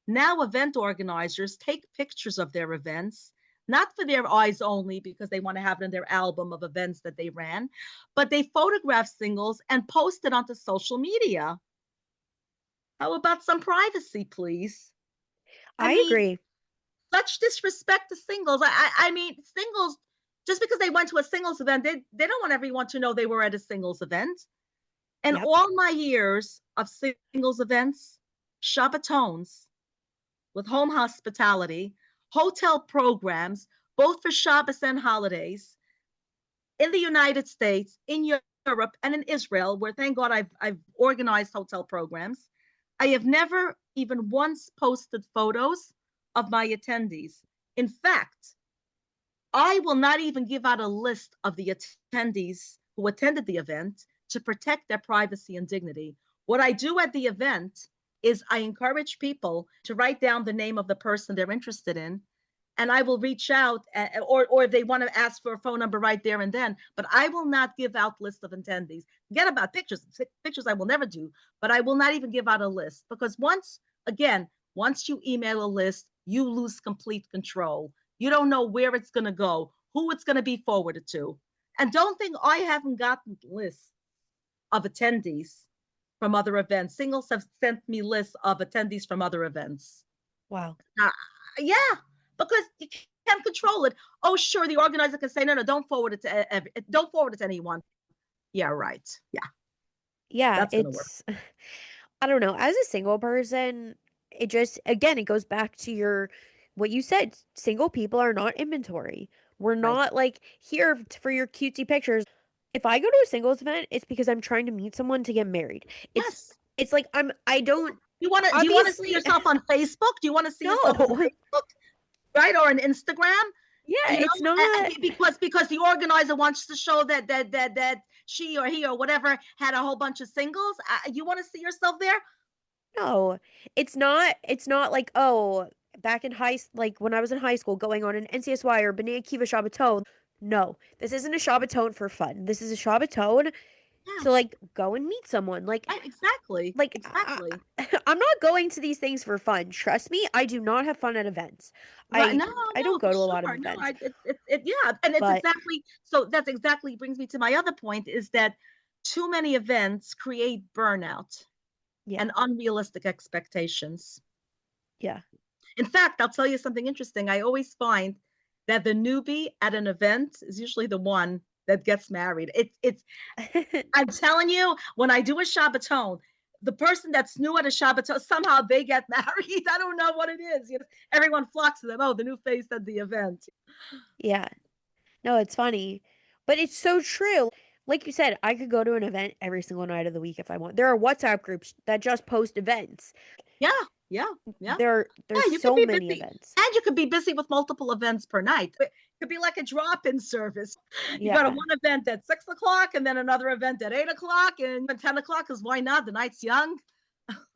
Now event organizers take pictures of their events, not for their eyes only because they want to have it in their album of events that they ran, but they photograph singles and post it onto social media. How about some privacy, please? I I mean, agree. such disrespect to singles. I mean, singles, just because they went to a singles event, they don't want everyone to know they were at a singles event. And Yep. all my years of singles events, Shabbatones, with home hospitality, hotel programs, both for Shabbos and holidays, in the United States, in Europe, and in Israel, where thank God I've organized hotel programs. I have never even once posted photos of my attendees. In fact, I will not even give out a list of the attendees who attended the event to protect their privacy and dignity. What I do at the event is I encourage people to write down the name of the person they're interested in, and I will reach out, or if they want to ask for a phone number right there and then. But I will not give out list of attendees. Forget about pictures. Pictures I will never do, but I will not even give out a list, because once you email a list, you lose complete control. You don't know where it's going to go, who it's going to be forwarded to. And don't think I haven't gotten lists of attendees from other events. Singles have sent me lists of attendees from other events. Wow. Uh, yeah, because you can't control it. Oh, sure, the organizer can say, no, don't forward it to don't forward it to anyone. Yeah, right. Yeah, Yeah, that's gonna work. it's I don't know. As a single person, it just again, it goes back to your what you said. Single people are not inventory. We're Right. not like here for your cutesy pictures. If I go to a singles event, it's because I'm trying to meet someone to get married. It's Yes. it's like I don't Do you want to see obviously yourself on Facebook? Do you want to see yourself on no. Facebook, right, or on Instagram? Yeah, You know, it's not. because the organizer wants to show that she or he or whatever had a whole bunch of singles. You want to see yourself there? No, it's not like, oh, back in like when I was in high school going on an NCSY or B'nai Akiva Shabbaton. No, this isn't a Shabbaton for fun. This is a Shabbaton Yeah. to like go and meet someone. Right, exactly. Exactly. I'm not going to these things for fun. Trust me, I do not have fun at events. Right. No, I don't no, for go to a lot of sure. No, events, yeah. And it's but exactly, so that's exactly brings me to my other point, is that too many events create burnout yeah, and unrealistic expectations. yeah. In fact, I'll tell you something interesting. I always find that the newbie at an event is usually the one that gets married. I'm telling you, when I do a Shabbaton, the person that's new at a Shabbaton, somehow they get married. I don't know what it is. Everyone flocks to them. Oh, the new face at the event. Yeah. No, it's funny, but it's so true. Like you said, I could go to an event every single night of the week if I want. There are WhatsApp groups that just post events. Yeah, yeah, yeah. There's Yeah, you could so be many busy. events. And you could be busy with multiple events per night. It could be like a drop-in service. You go to Yeah. one event at 6 o'clock and then another event at 8 o'clock and 10 o'clock, because why not? The night's young.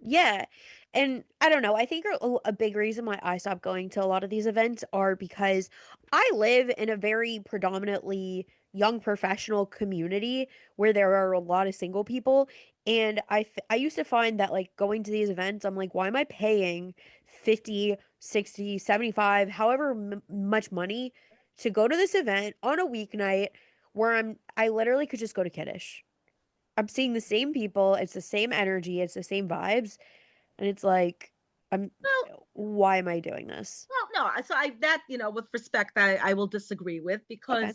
Yeah. And I don't know. I think a big reason why I stopped going to a lot of these events are because I live in a very predominantly young professional community where there are a lot of single people. And I used to find that like going to these events, I'm like, why am I paying 50, 60, 75, however much money to go to this event on a weeknight where I literally could just go to Kiddish. I'm seeing the same people, it's the same energy, it's the same vibes, and it's like, I'm, Well, why am I doing this? well, no. So that, with respect, I will disagree with, Okay.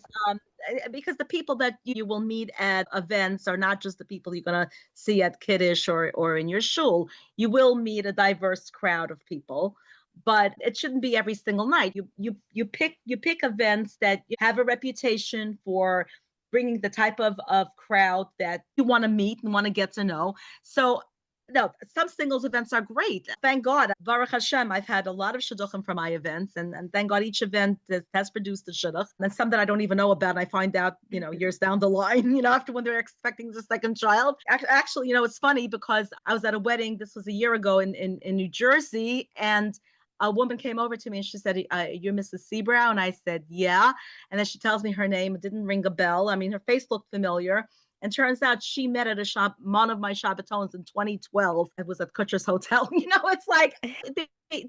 because the people that you will meet at events are not just the people you're gonna see at Kiddush or in your shul. You will meet a diverse crowd of people, but it shouldn't be every single night. You pick events that you have a reputation for bringing the type of crowd that you want to meet and want to get to know. So no, some singles events are great. Thank God. Baruch Hashem, I've had a lot of shidduchim from my events, and thank God each event has produced a shidduch. And some that I don't even know about, and I find out, years down the line, after when they're expecting the second child. Actually, it's funny because I was at a wedding, this was a year ago in New Jersey, and a woman came over to me and she said, "You're Mrs. Sebrow?" And I said, "Yeah." And then she tells me her name. It didn't ring a bell. I mean, her face looked familiar. And turns out she met at one of my Shabbatons in 2012. It was at Kutcher's Hotel. It's like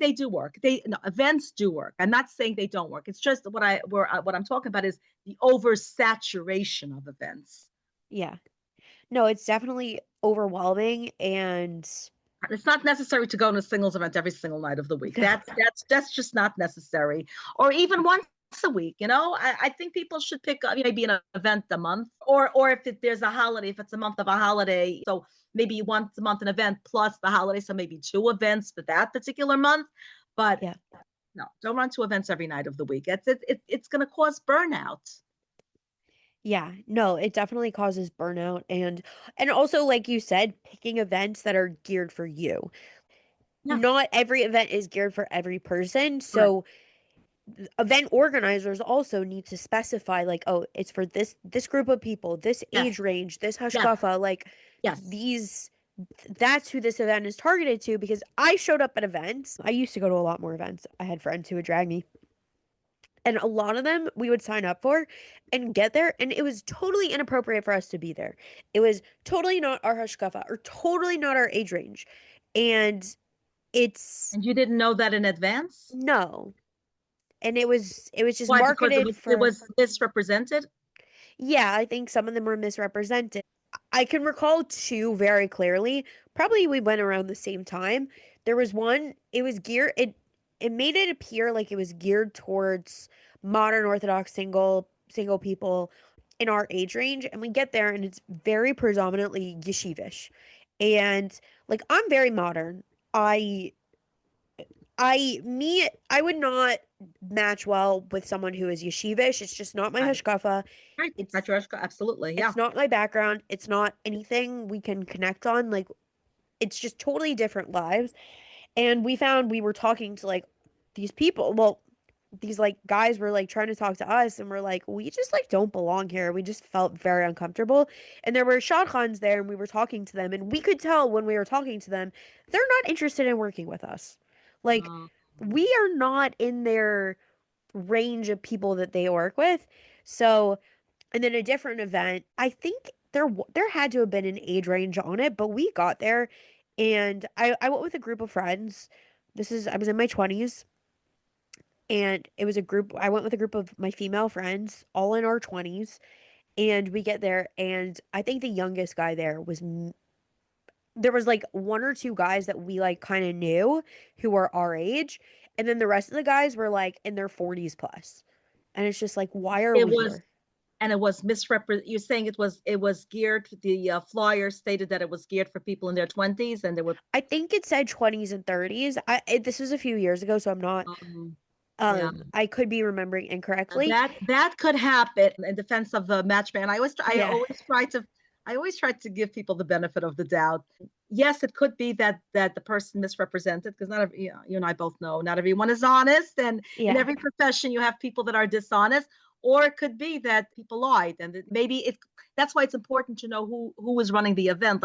they do work. No, events do work. I'm not saying they don't work. It's just what I'm talking about is the oversaturation of events. Yeah. No, it's definitely overwhelming and It's not necessary to go to a singles event every single night of the week. no. That's just not necessary. Or even once a week. I think people should pick maybe an event a month, or if there's a holiday, if it's a month of a holiday, so maybe once a month an event plus the holiday, so maybe two events for that particular month. But Yeah. no, don't run to events every night of the week. It's going to cause burnout. Yeah. No, it definitely causes burnout and also like you said, picking events that are geared for you. Yeah, Not every event is geared for every person. correct. So event organizers also need to specify like, oh, it's for this group of people, this Yes, age range, this yes, hashkafa, like yes. these that's who this event is targeted to because I showed up at events. I used to go to a lot more events. I had friends who would drag me. And a lot of them we would sign up for and get there, and it was totally inappropriate for us to be there. It was totally not our hashkafa or totally not our age range. And it's And you didn't know that in advance? no. And it was just Why? Because marketed it for was misrepresented? yeah, I think some of them were misrepresented. I can recall two very clearly. Probably we went around the same time. There was one, it was geared it made it appear like it was geared towards modern Orthodox single people in our age range, and we get there and it's very predominantly yeshivish. And like I'm very modern. I I would not match well with someone who is yeshivish. It's just not my Right. hashkafa. Right. It's Matryoshka, absolutely. Yeah. it's not my background. It's not anything we can connect on. Like it's just totally different lives. And we found we were talking to like these people. Well, these like guys were like trying to talk to us and we're like, we just like don't belong here. We just felt very uncomfortable. And there were shadchans there and we were talking to them and we could tell when we were talking to them, they're not interested in working with us. Like Um, we are not in their range of people that they work with. So and then a different event, I think there had to have been an age range on it, but we got there and I went with a group of friends. I was in my 20s and it was a group I went with a group of my female friends, all in our 20s, and we get there and I think the youngest guy there was there was like one or two guys that we like kind of knew who were our age, and then the rest of the guys were like in their 40s plus. And it's just like, why are it we was, here? and it was misrepresented. You're saying it was geared. The flyer stated that it was geared for people in their 20s, and they were. I think it said 20s and 30s. This was a few years ago, so I'm not Yeah. I could be remembering incorrectly. That could happen in defense of the matchman. Yeah. I always try to give people the benefit of the doubt. Yes, it could be that the person misrepresented because not every, you and I both know not everyone is honest, and in Yeah. every profession you have people that are dishonest. Or it could be that people lied, and maybe it. That's why it's important to know who is running the event.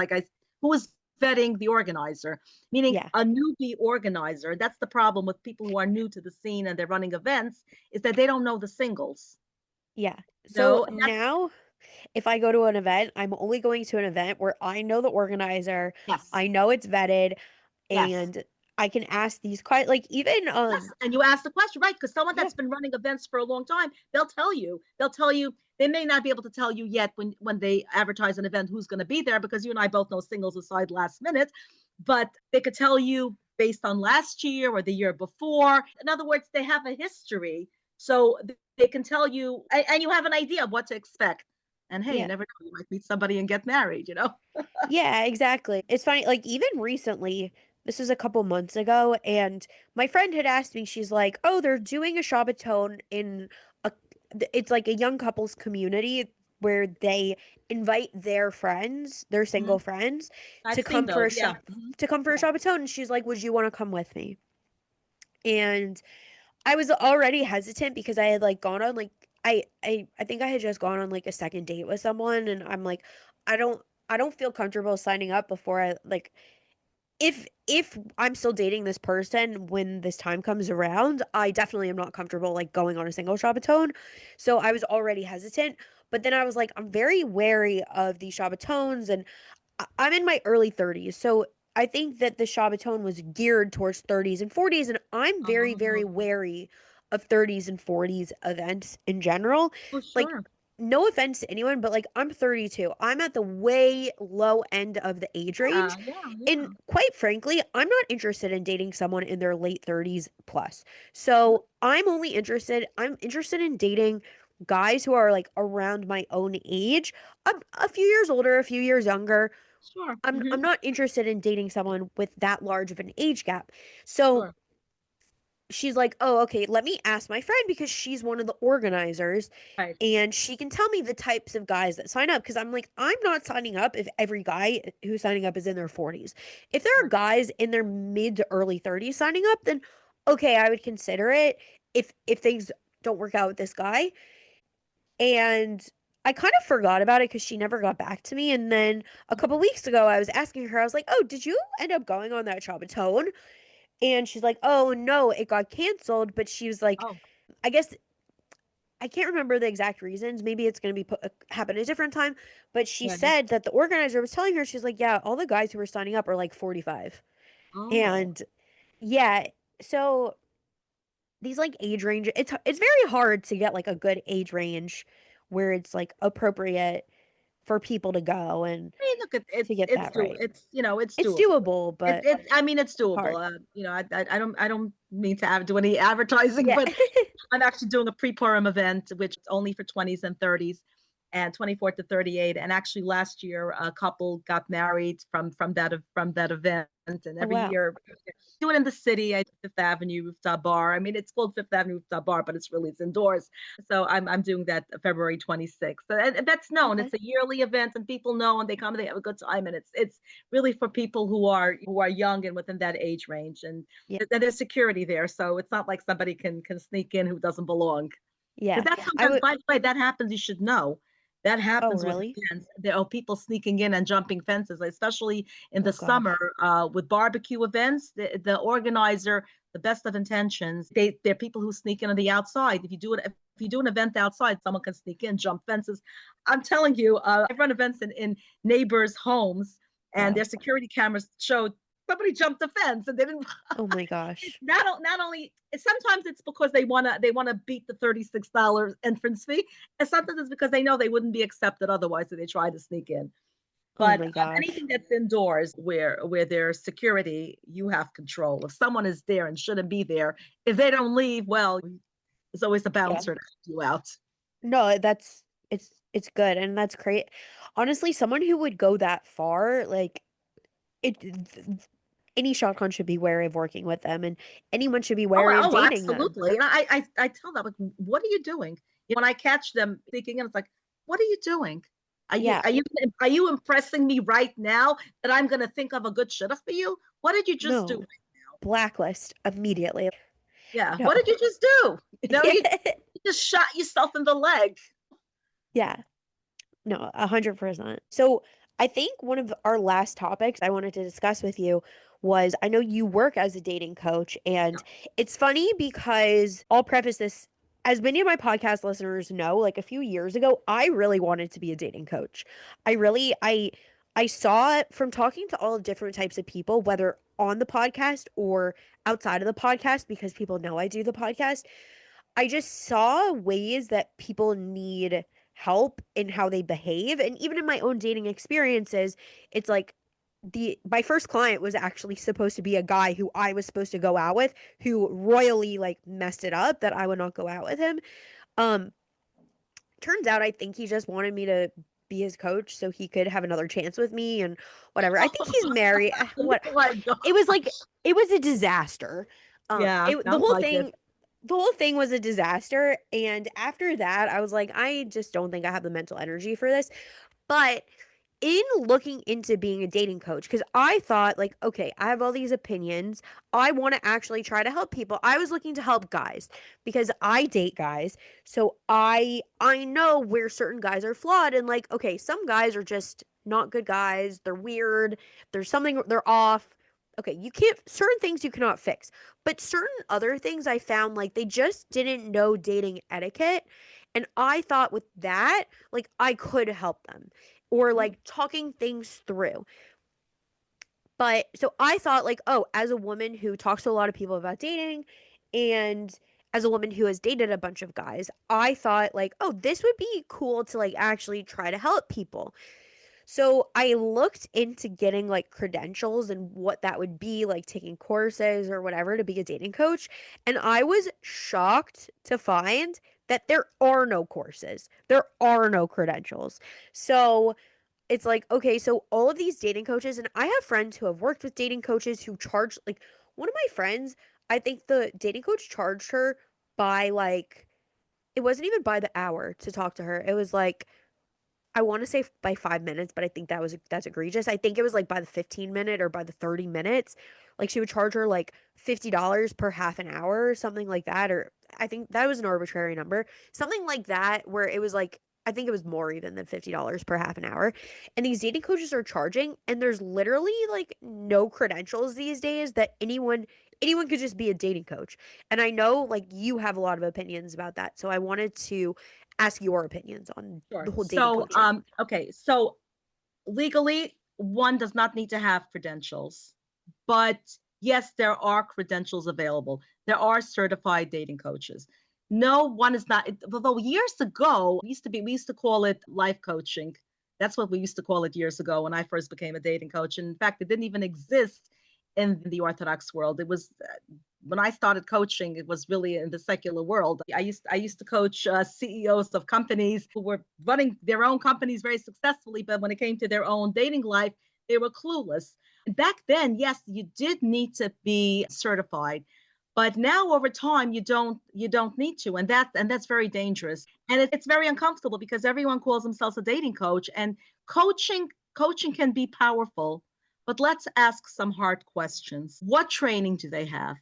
Who is vetting the organizer, meaning Yeah. a newbie organizer. That's the problem with people who are new to the scene and they're running events is that they don't know the singles. Yeah. So No, that's now if I go to an event, I'm only going to an event where I know the organizer, yes, I know it's vetted, yes, and I can ask these quite like even yes. And you ask the question, right? Because someone yeah. that's been running events for a long time, they'll tell you. They'll tell you. They may not be able to tell you yet when they advertise an event who's going to be there because you and I both know singles aside last minute, but they could tell you based on last year or the year before. In other words, they have a history, so they can tell you, and you have an idea of what to expect. And hey, you Yeah. never know, you might meet somebody and get married, you know? Yeah, exactly. It's funny, like even recently, this was a couple months ago, and my friend had asked me, she's like, "Oh, they're doing a Shabbaton in a it's like a young couples community where they invite their friends, their Mm-hmm. single friends, I've to seen come for those. a Yeah. shop Mm-hmm. to come for a Yeah. Shabbaton." And she's like, "Would you want to come with me?" And I was already hesitant because I had like gone on like I think I had just gone on like a second date with someone and I'm like I don't I don't feel comfortable signing up before I like if I'm still dating this person when this time comes around, I definitely am not comfortable like going on a single Shabbaton. So I was already hesitant, but then I was like I'm very wary of these Shabbatones and I'm in my early 30s. So I think that the Shabbaton was geared towards 30s and 40s. And I'm very, very Oh, wary of 30s and 40s events in general. oh, Like, sure. no offense to anyone, but like, I'm 32. I'm at the way low end of the age Yeah, range. yeah, And yeah. quite frankly, I'm not interested in dating someone in their late 30s plus. Mhm. So I'm interested in dating guys who are like around my own age, a few years older, a few years younger. Sure. I'm Hmm. not interested in dating someone with that large of an age gap. So Sure. she's like, "Oh, okay, let me ask my friend because she's one of the organizers Right. and she can tell me the types of guys that sign up because I'm like, I'm not signing up if every guy who's signing up is in their 40s. If there are Sure. guys in their mid to early 30s signing up, then okay, I would consider it. if things don't work out with this guy. And I kind of forgot about it because she never got back to me. And then a couple weeks ago, I was asking her, I was like, "Oh, did you end up going on that Chabatone?" And she's like, "Oh no, it got canceled." But she was like, Oh, I guess I can't remember the exact reasons. Maybe it's going to be happen a different time. But she right. said that the organizer was telling her, she's like, "Yeah, all the guys who were signing up are like 45." Oh, And yeah, so these like age range, it's very hard to get like a good age range where it's like appropriate for people to go and I mean, look, to get that right. it's it's It's doable. doable, but I mean, it's doable. hard. I don't mean to do any advertising, Yeah. but I'm actually doing a pre-Purim event, which is only for 20s and 30s and 24 to 38. And actually last year, a couple got married from that event. And Oh every wow. year, do it in the city at Fifth Avenue Rooftop Bar. I mean, it's called Fifth Avenue Rooftop Bar, but it's indoors. So I'm doing that February 26th. And that's known. Okay. It's a yearly event, and people know, and they come and they have a good time. And it's really for people who are young and within that age range. And Yeah. there's security there, so it's not like somebody can sneak in who doesn't belong. Yeah. Because that's I sometimes, would by the way, that happens. You should know that Oh happens with really? events. There are people sneaking in and jumping fences, especially in the Oh summer gosh. with barbecue events. The organizer, the best of intentions, they're people who sneak in on the outside. If you do an event outside, someone can sneak in, jump fences. I'm telling you, I've run events in neighbors' homes, and Wow. their security cameras showed somebody jumped the fence and they didn't. Oh my gosh. Not only sometimes it's because they want to beat the $36 entrance fee, and sometimes it's because they know they wouldn't be accepted otherwise, so they try to sneak in. Oh But my gosh. anything that's indoors where there's security, you have control. If someone is there and shouldn't be there, if they don't leave, well, there's always a Yeah. bouncer to help you out. No, it's good and that's great. Honestly, someone who would go that far, like any shotgun should be wary of working with them and anyone should be wary of Oh, dating them. absolutely. And I tell them, like, what are you doing? When I catch them thinking, and it's like, what are you doing? Yeah. Are you impressing me right now that I'm gonna think of a good shidduch for you? What did you just do No. right now? Blacklist immediately. Yeah, No. what did you just do? You just shot yourself in the leg. Yeah. No, 100%. So I think one of our last topics I wanted to discuss with you was I know you work as a dating coach, and it's funny because I'll preface this. As many of my podcast listeners know, like a few years ago, I really wanted to be a dating coach. I saw it from talking to all different types of people, whether on the podcast or outside of the podcast, because people know I do the podcast. I just saw ways that people need help in how they behave. And even in my own dating experiences, it's like the my first client was actually supposed to be a guy who I was supposed to go out with, who royally like messed it up that I would not go out with him. Um Turns out I think he just wanted me to be his coach so he could have another chance with me and whatever. I think he's married. What Oh my god. it was like it was a disaster. Yeah, It sounds like it. the whole thing was a disaster. And after that, I was like, I just don't think I have the mental energy for this. But in looking into being a dating coach, because I thought, like, okay, I have all these opinions. I want to actually try to help people. I was looking to help guys because I date guys. So I know where certain guys are flawed and like, okay, some guys are just not good guys. They're weird. There's something they're off. Okay, you can't certain things you cannot fix. But certain other things I found like they just didn't know dating etiquette. And I thought with that, like I could help them or like talking things through. But so I thought, like, oh, as a woman who talks to a lot of people about dating and as a woman who has dated a bunch of guys, I thought, like, oh, this would be cool to like actually try to help people. So I looked into getting like credentials and what that would be, like taking courses or whatever to be a dating coach. And I was shocked to find that there are no courses, there are no credentials. So it's like, okay, so all of these dating coaches, and I have friends who have worked with dating coaches who charge, like, one of my friends, I think the dating coach charged her by like, it wasn't even by the hour to talk to her. It was like, I want to say by 5 minutes, but I think that's egregious. I think it was like by the 15 minute or by the 30 minutes. Like she would charge her like $50 per half an hour or something like that. Or I think that was an arbitrary number, something like that, where it was like, I think it was more even than $50 per half an hour. And these dating coaches are charging, and there's literally like no credentials these days that anyone could just be a dating coach. And I know like you have a lot of opinions about that. So I wanted to ask your opinions on the Sure. whole dating So, coaching. okay. So legally, one does not need to have credentials, but yes, there are credentials available. There are certified dating coaches. No, one is not. Although years ago, we used to call it life coaching. That's what we used to call it years ago when I first became a dating coach. And in fact, it didn't even exist in the Orthodox world. It was when I started coaching, it was really in the secular world. I used to coach CEOs of companies who were running their own companies very successfully, but when it came to their own dating life, they were clueless. Back then, yes, you did need to be certified, but now over time you don't need to, and that's very dangerous, and it's very uncomfortable because everyone calls themselves a dating coach, and coaching can be powerful. But let's ask some hard questions. What training do they have?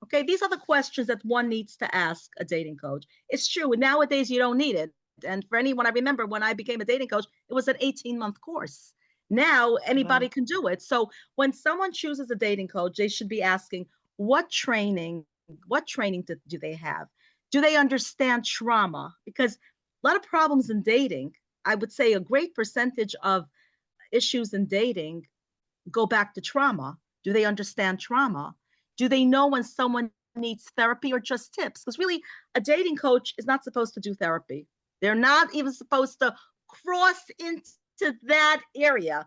Okay, these are the questions that one needs to ask a dating coach. It's true. Nowadays, you don't need it. And for anyone, I remember when I became a dating coach, it was an 18-month course. Now, Wow. anybody can do it. So when someone chooses a dating coach, they should be asking, what training, what training do they have? Do they understand trauma? Because a lot of problems in dating, I would say a great percentage of issues in dating go back to trauma. Do they understand trauma? Do they know when someone needs therapy or just tips? Because really, a dating coach is not supposed to do therapy. They're not even supposed to cross into that area.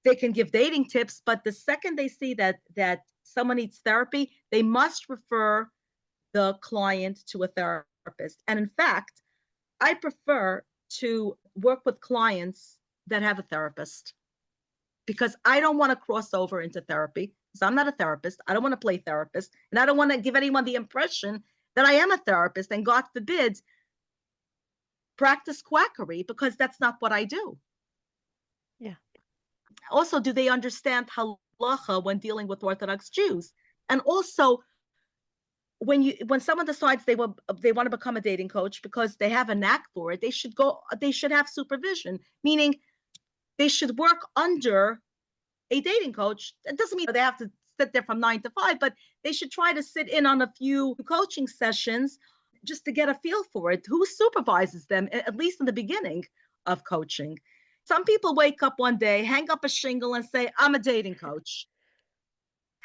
They can give dating tips, but the second they see that someone needs therapy, they must refer the client to a therapist. And in fact, I prefer to work with clients that have a therapist because I don't want to cross over into therapy because I'm not a therapist. I don't want to play therapist. And I don't want to give anyone the impression that I am a therapist and, God forbid, practice quackery because that's not what I do. Yeah. Also, do they understand halacha when dealing with Orthodox Jews? And also, when someone decides they want to become a dating coach because they have a knack for it, they should have supervision, meaning they should work under a dating coach. It doesn't mean they have to sit there from 9 to 5, but they should try to sit in on a few coaching sessions just to get a feel for it. Who supervises them, at least in the beginning of coaching? Some people wake up one day, hang up a shingle, and say, I'm a dating coach.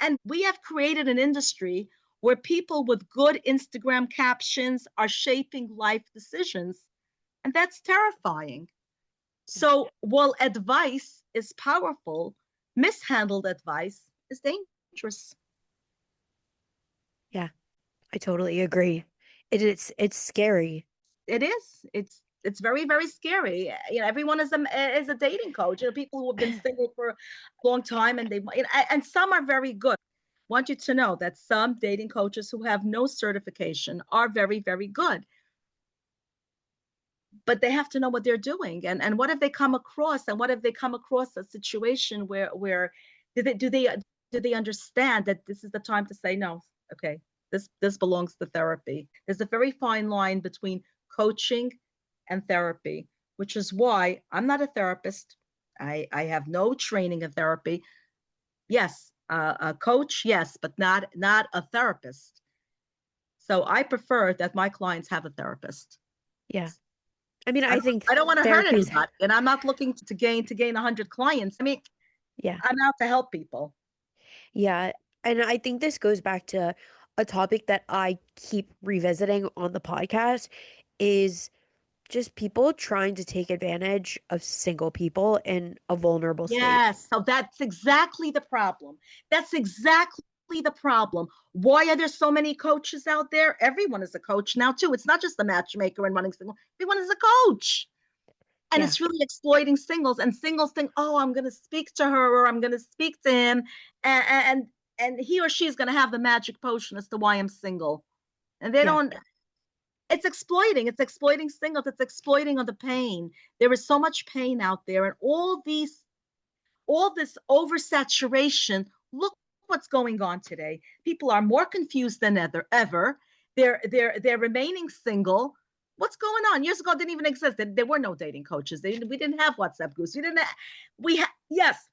And we have created an industry where people with good Instagram captions are shaping life decisions. And that's terrifying. So while advice is powerful, mishandled advice is dangerous. Yeah. I totally agree. It's scary. It is. It's very, very scary. Everyone is a dating coach. People who have been single for a long time, and some are very good. I want you to know that some dating coaches who have no certification are very, very good, but they have to know what they're doing. And what if they come across, a situation where do they do they do they understand that this is the time to say no? Okay, this belongs to therapy. There's a very fine line between coaching and therapy, which is why I'm not a therapist. I have no training in therapy. Yes, a coach, yes, but not a therapist. So I prefer that my clients have a therapist. Yeah. I mean, I I don't, think I don't want to hurt therapy is, anybody, and I'm not looking to gain 100 clients. I mean, yeah. I'm out to help people. Yeah. And I think this goes back to a topic that I keep revisiting on the podcast is just people trying to take advantage of single people in a vulnerable state. Yes, so that's exactly the problem. That's exactly the problem. Why are there so many coaches out there? Everyone is a coach now too. It's not just the matchmaker and running single. Everyone is a coach. And Yeah. it's really exploiting singles, and singles think, oh, I'm going to speak to her or I'm going to speak to him, and and he or she is going to have the magic potion as to why I'm single. And they Yeah. don't. It's exploiting singles. It's exploiting on the pain. There is so much pain out there, and all this oversaturation. Look what's going on today. People are more confused than ever. they're remaining single. What's going on? Years ago, it didn't even exist. There were no dating coaches. We didn't have WhatsApp groups. We didn't. Yes,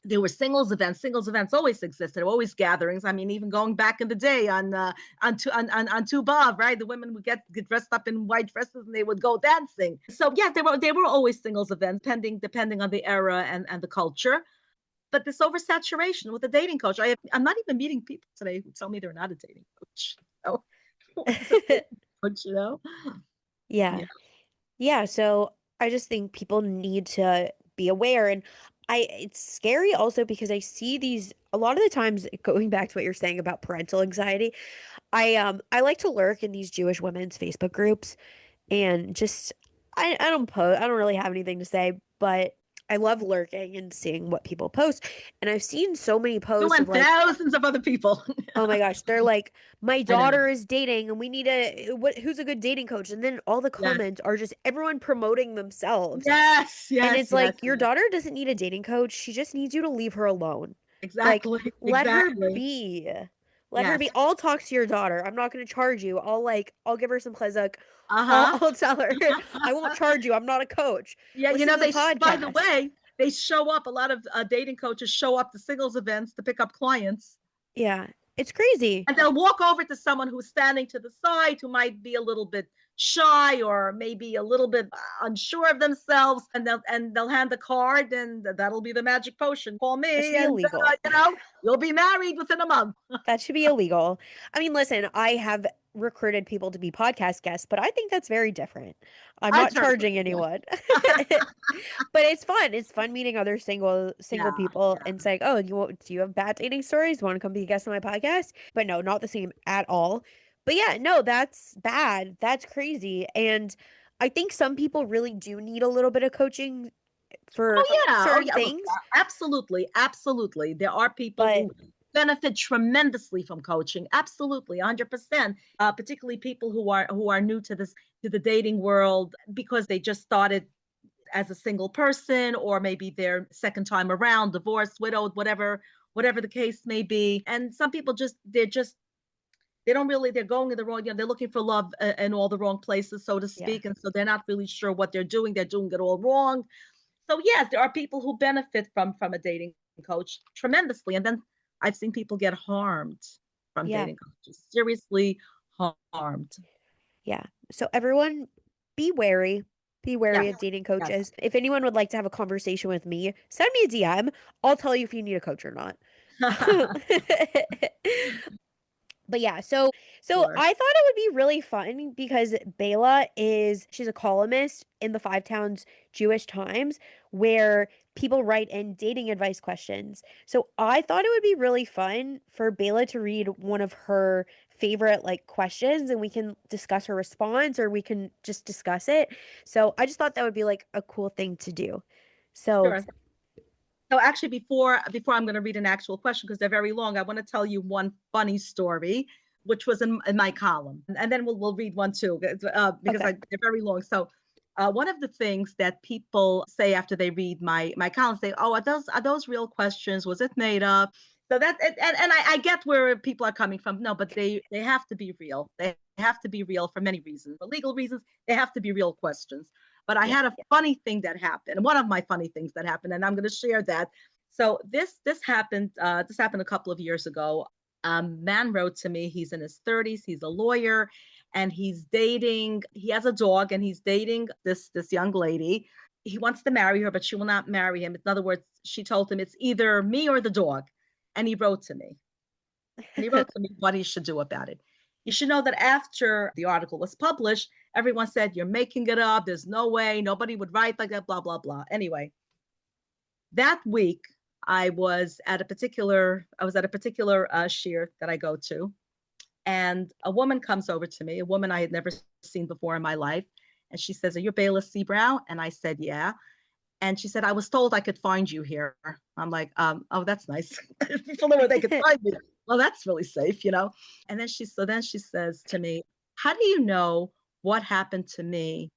there were singles events. Singles events always existed. There were always gatherings. I mean, even going back in the day on Tubav, right? The women would get dressed up in white dresses and they would go dancing. So yeah, there were always singles events, depending on the era and the culture. But this oversaturation with a dating coach, I'm not even meeting people today who tell me they're not a dating coach. Oh, what's a dating coach, you know? Yeah. Yeah. Yeah, so I just think people need to be aware, and I it's scary also because I see these a lot of the times, going back to what you're saying about parental anxiety. I like to lurk in these Jewish women's Facebook groups, and just I don't really have anything to say, but I love lurking and seeing what people post. And I've seen so many You posts of and like, thousands of other people. oh my gosh, they're like, my I know. daughter is dating and we need who's a good dating coach? And then all the Yes. comments are just everyone promoting themselves. Yes. And Yes. it's Yes. like, your Yes. daughter doesn't need a dating coach. She just needs you to leave her alone. Like, Exactly. let her Exactly. be. Let her Yes. be. I'll talk to your daughter. I'm not going to charge you. I'll give her some chizuk. I'll, Uh-huh. I'll tell her, I won't charge you. I'm not a coach. Yeah, Listen to the by the podcast. way, they show up, a lot of dating coaches show up to singles events to pick up clients. Yeah, it's crazy. And they'll walk over to someone who's standing to the side who might be a little bit shy or maybe a little bit unsure of themselves, and they'll hand the card, and that'll be the magic potion. Call That should me, be and illegal. you'll be married within a month. That should be illegal. I mean, listen, I have recruited people to be podcast guests, but I think that's very different. I'm I not certainly, charging yeah. anyone. But it's fun. It's fun meeting other single Yeah, people yeah. and saying, "Oh, do you have bad dating stories? Want to come be a guest on my podcast?" But no, not the same at all. But yeah, no, that's bad. That's crazy. And I think some people really do need a little bit of coaching for Oh yeah. Oh certain yeah. Look, things, absolutely, absolutely. There are people but who benefit tremendously from coaching. Absolutely, 100%. Particularly people who are new to the dating world because they just started as a single person, or maybe they're second time around, divorced, widowed, whatever the case may be. And some people they don't really, they're going in the wrong, they're looking for love in all the wrong places, so to yeah. speak. And so they're not really sure what they're doing. They're doing it all wrong. So yes, there are people who benefit from a dating coach tremendously. And then I've seen people get harmed from Yeah. dating coaches, seriously harmed. Yeah. So everyone be wary. Be wary Yes, of dating yes. coaches. If anyone would like to have a conversation with me, send me a DM. I'll tell you if you need a coach or not. But yeah, so Sure. I thought it would be really fun because she's a columnist in the Five Towns Jewish Times where people write in dating advice questions. So I thought it would be really fun for Bela to read one of her favorite like questions and we can discuss her response or we can just discuss it. So I just thought that would be like a cool thing to do. So Sure. So actually, before I'm going to read an actual question because they're very long, I want to tell you one funny story, which was in my column, and then we'll read one too because okay. they're very long. So one of the things that people say after they read my column, say, "Oh, are those real questions? Was it made up?" So I get where people are coming from. No, but they have to be real. They have to be real for many reasons. For legal reasons, they have to be real questions. But I Yeah. had a funny thing that happened. One of my funny things that happened, and I'm going to share that. So this happened. This happened a couple of years ago. Man wrote to me. He's in his 30s. He's a lawyer, and he's dating. He has a dog, and he's dating this young lady. He wants to marry her, but she will not marry him. In other words, she told him it's either me or the dog. And he wrote to me. And he wrote to me what he should do about it. You should know that after the article was published, everyone said, "You're making it up. There's no way. Nobody would write like that, blah, blah, blah." Anyway, that week, I was at a particular shear that I go to. And a woman comes over to me, a woman I had never seen before in my life. And she says, "Are you Bailasebrow?" And I said, "Yeah." And she said, "I was told I could find you here." I'm like, "Oh, that's nice." People know where they could find me. Well, that's really safe. And then she says to me, "How do you know what happened to me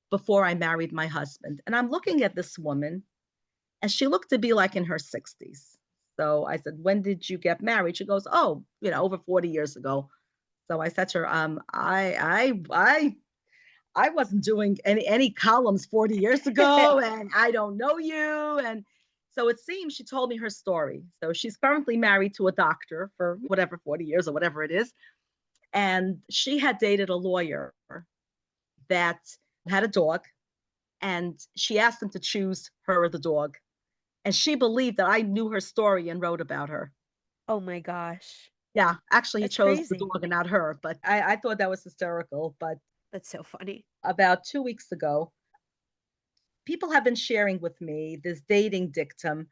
before I married my husband?" And I'm looking at this woman, and she looked to be like in her 60s. So I said, "When did you get married?" She goes, "Oh, over 40 years ago." So I said to her, I wasn't doing any columns 40 years ago, and I don't know you. And so it seems she told me her story. So she's currently married to a doctor for whatever 40 years or whatever it is. And she had dated a lawyer that had a dog, and she asked him to choose her or the dog. And she believed that I knew her story and wrote about her. Oh my gosh. Yeah, actually, he That's chose the crazy. dog and not her. But I thought that was hysterical. But That's so funny. about 2 weeks ago, people have been sharing with me this dating dictum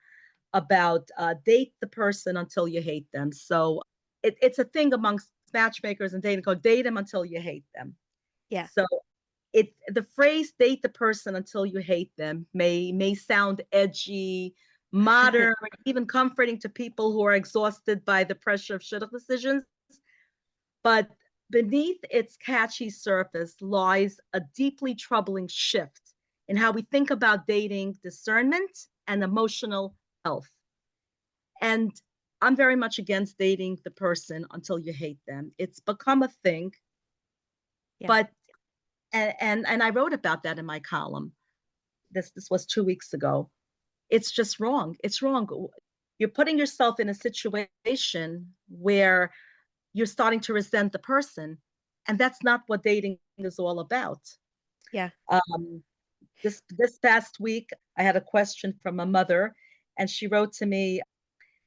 about date the person until you hate them. So it's a thing amongst matchmakers and dating called date them until you hate them. Yeah. So the phrase date the person until you hate them may sound edgy, modern, even comforting to people who are exhausted by the pressure of shidduch decisions. But beneath its catchy surface lies a deeply troubling shift in how we think about dating discernment and emotional health. And I'm very much against dating the person until you hate them. It's become a thing, Yeah. but and I wrote about that in my column. This was 2 weeks ago. It's just wrong. It's wrong. You're putting yourself in a situation where you're starting to resent the person, and that's not what dating is all about. Yeah. Um, this past week, I had a question from a mother, and she wrote to me,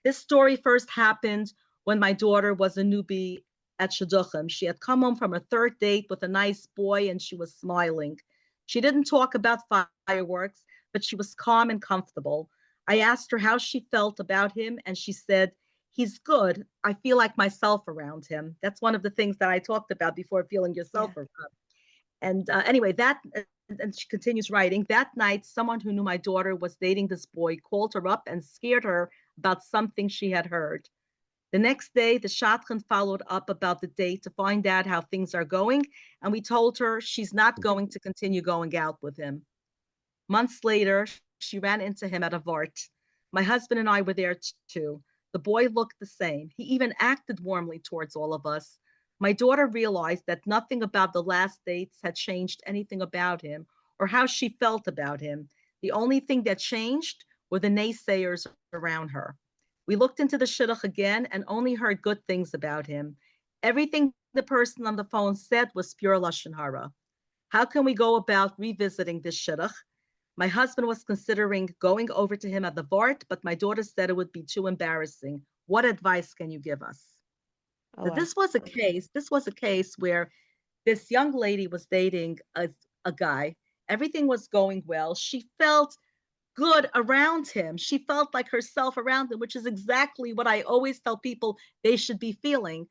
"This story first happened when my daughter was a newbie at Shidduchim. She had come home from her third date with a nice boy, and she was smiling. She didn't talk about fireworks, but she was calm and comfortable. I asked her how she felt about him, and she said, 'He's good. I feel like myself around him.'" That's one of the things that I talked about before, feeling Yeah. yourself around. And anyway, and she continues writing, "That night, someone who knew my daughter was dating this boy called her up and scared her about something she had heard. The next day, the shadchan followed up about the date to find out how things are going, and we told her she's not going to continue going out with him. Months later, she ran into him at a vart. My husband and I were there too. The boy looked the same. He even acted warmly towards all of us. My daughter realized that nothing about the last dates had changed anything about him or how she felt about him. The only thing that changed were the naysayers around her. We looked into the shidduch again and only heard good things about him. Everything the person on the phone said was pure lashon hara. How can we go about revisiting this shidduch? My husband was considering going over to him at the Vart, but my daughter said it would be too embarrassing. What advice can you give us? Oh So wow. this was a case where this young lady was dating a guy. Everything was going well. She felt good around him. She felt like herself around him, which is exactly what I always tell people they should be feeling.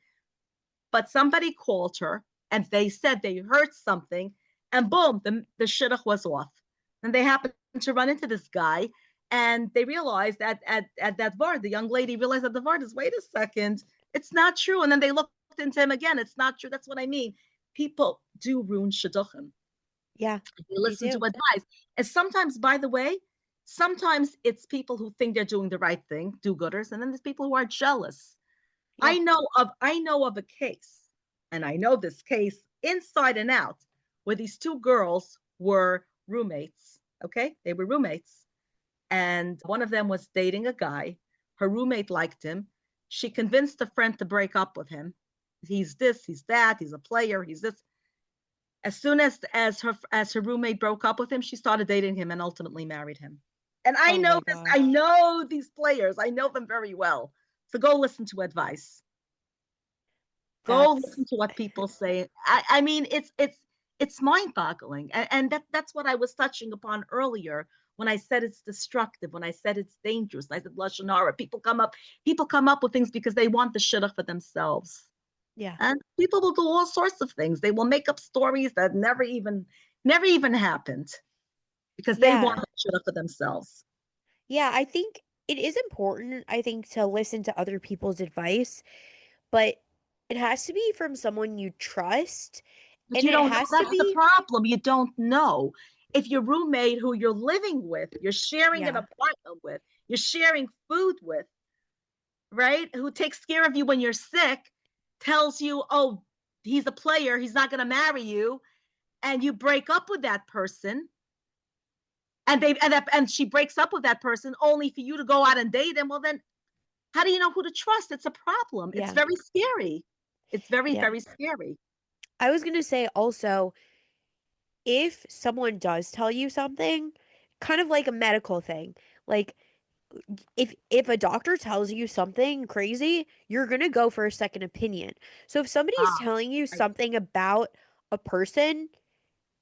But somebody called her and they said they heard something, and boom, the shidduch was off. And they happened to run into this guy, and they realized at that Vard, the young lady realized that the Vard is, wait a second, it's not true. And then they looked into him again. It's not true. That's what I mean. People do ruin shidduchim. Yeah. You They listen to do. advice. And sometimes, by the way, sometimes it's people who think they're doing the right thing, do-gooders, and then there's people who are jealous. Yeah. I know of a case, and I know this case inside and out, where these two girls were roommates. Okay, they were roommates, and one of them was dating a guy. Her roommate liked him. She convinced a friend to break up with him. He's this, he's that, he's a player, he's this. As soon as her roommate broke up with him, she started dating him and ultimately married him. And I Oh know my this. I gosh. know these players. I know them very well. So go listen to advice. Go listen That's to what people say. I mean, it's mind-boggling, and that's what I was touching upon earlier when I said it's destructive, when I said it's dangerous. I said lashon hara. People come up with things because they want the shidduch for themselves, yeah. and people will do all sorts of things. They will make up stories that never even happened because they want Yeah. the shidduch for themselves. Yeah, I think it is important, I think, to listen to other people's advice, but it has to be from someone you trust, But and you it don't know. has to That's the be, problem. You don't know. If your roommate who you're living with, you're sharing an yeah. apartment with, you're sharing food with, right? Who takes care of you when you're sick, tells you, oh, he's a player, he's not going to marry you, and you break up with that person, and she breaks up with that person only for you to go out and date him. Well, then how do you know who to trust? It's a problem. It's Yeah. very scary. It's very, Yeah. very scary. I was going to say also, if someone does tell you something, kind of like a medical thing, like if a doctor tells you something crazy, you're going to go for a second opinion. So if somebody's Ah, telling you right, something about a person,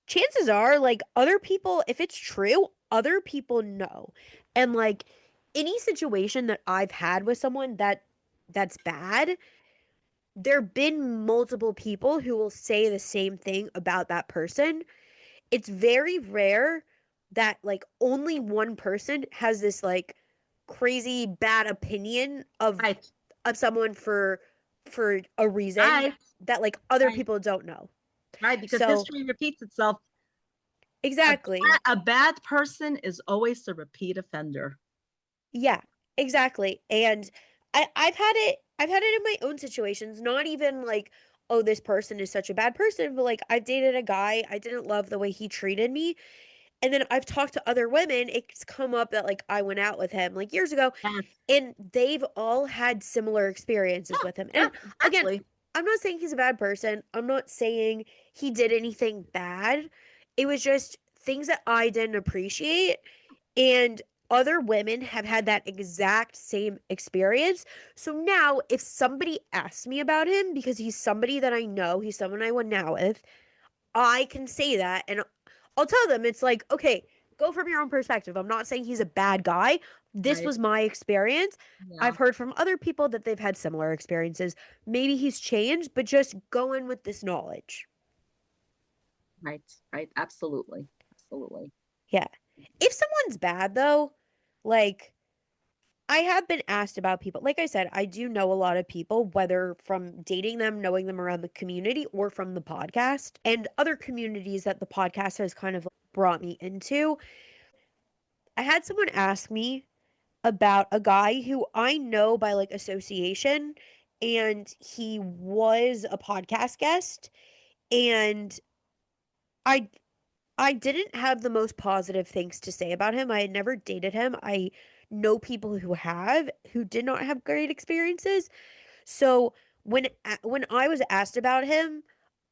chances are like other people, if it's true, other people know. And like any situation that I've had with someone that's bad, there've been multiple people who will say the same thing about that person. It's very rare that like only one person has this like crazy bad opinion right, of someone for a reason right, that like other right, people don't know. right. Because So, history repeats itself. exactly. A bad person is always a repeat offender. Yeah, exactly. And I've had it in my own situations, not even like, oh, this person is such a bad person, but like I've dated a guy, I didn't love the way he treated me. And then I've talked to other women, it's come up that like I went out with him like years ago, Yes. and they've all had similar experiences Yeah, with him. yeah, And again, exactly. I'm not saying he's a bad person. I'm not saying he did anything bad. It was just things that I didn't appreciate. And other women have had that exact same experience. So now, if somebody asks me about him because he's somebody that I know, he's someone I went out with, I can say that and I'll tell them it's like, okay, go from your own perspective. I'm not saying he's a bad guy. This Right. was my experience. Yeah. I've heard from other people that they've had similar experiences. Maybe he's changed, but just go in with this knowledge. Right. Right. Absolutely. Absolutely. Yeah. If someone's bad though, like I have been asked about people. Like I said, I do know a lot of people, whether from dating them, knowing them around the community, or from the podcast and other communities that the podcast has kind of brought me into. I had someone ask me about a guy who I know by like association, and he was a podcast guest, and I I didn't have the most positive things to say about him. I had never dated him. I know people who have who did not have great experiences. So when I was asked about him,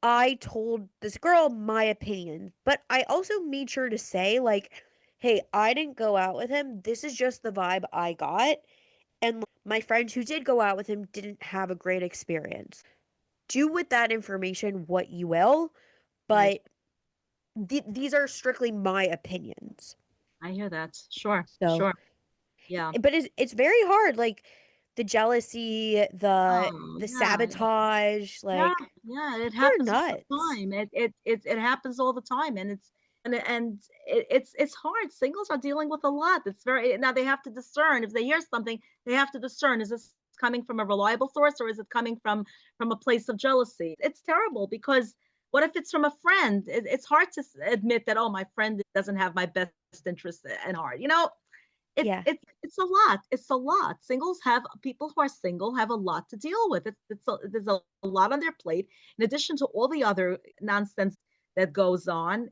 I told this girl my opinion, but I also made sure to say like, "Hey, I didn't go out with him. This is just the vibe I got." And like, my friends who did go out with him didn't have a great experience. Do with that information what you will, Right. but these are strictly my opinions. I hear that. Sure. So, Sure. Yeah. but it's very hard. Like the jealousy, Oh, the yeah. sabotage, Yeah. like Yeah. It people are happens all the nuts. time. It happens all the time. It's hard. Singles are dealing with a lot. It's very now they have to discern if they hear something, they have to discern, is this coming from a reliable source or is it coming from a place of jealousy? It's terrible because what if it's from a friend? It's hard to admit that, oh, my friend doesn't have my best interest in heart. Yeah, It's a lot. It's a lot. Singles have people who are single have a lot to deal with. There's a lot on their plate. In addition to all the other nonsense that goes on,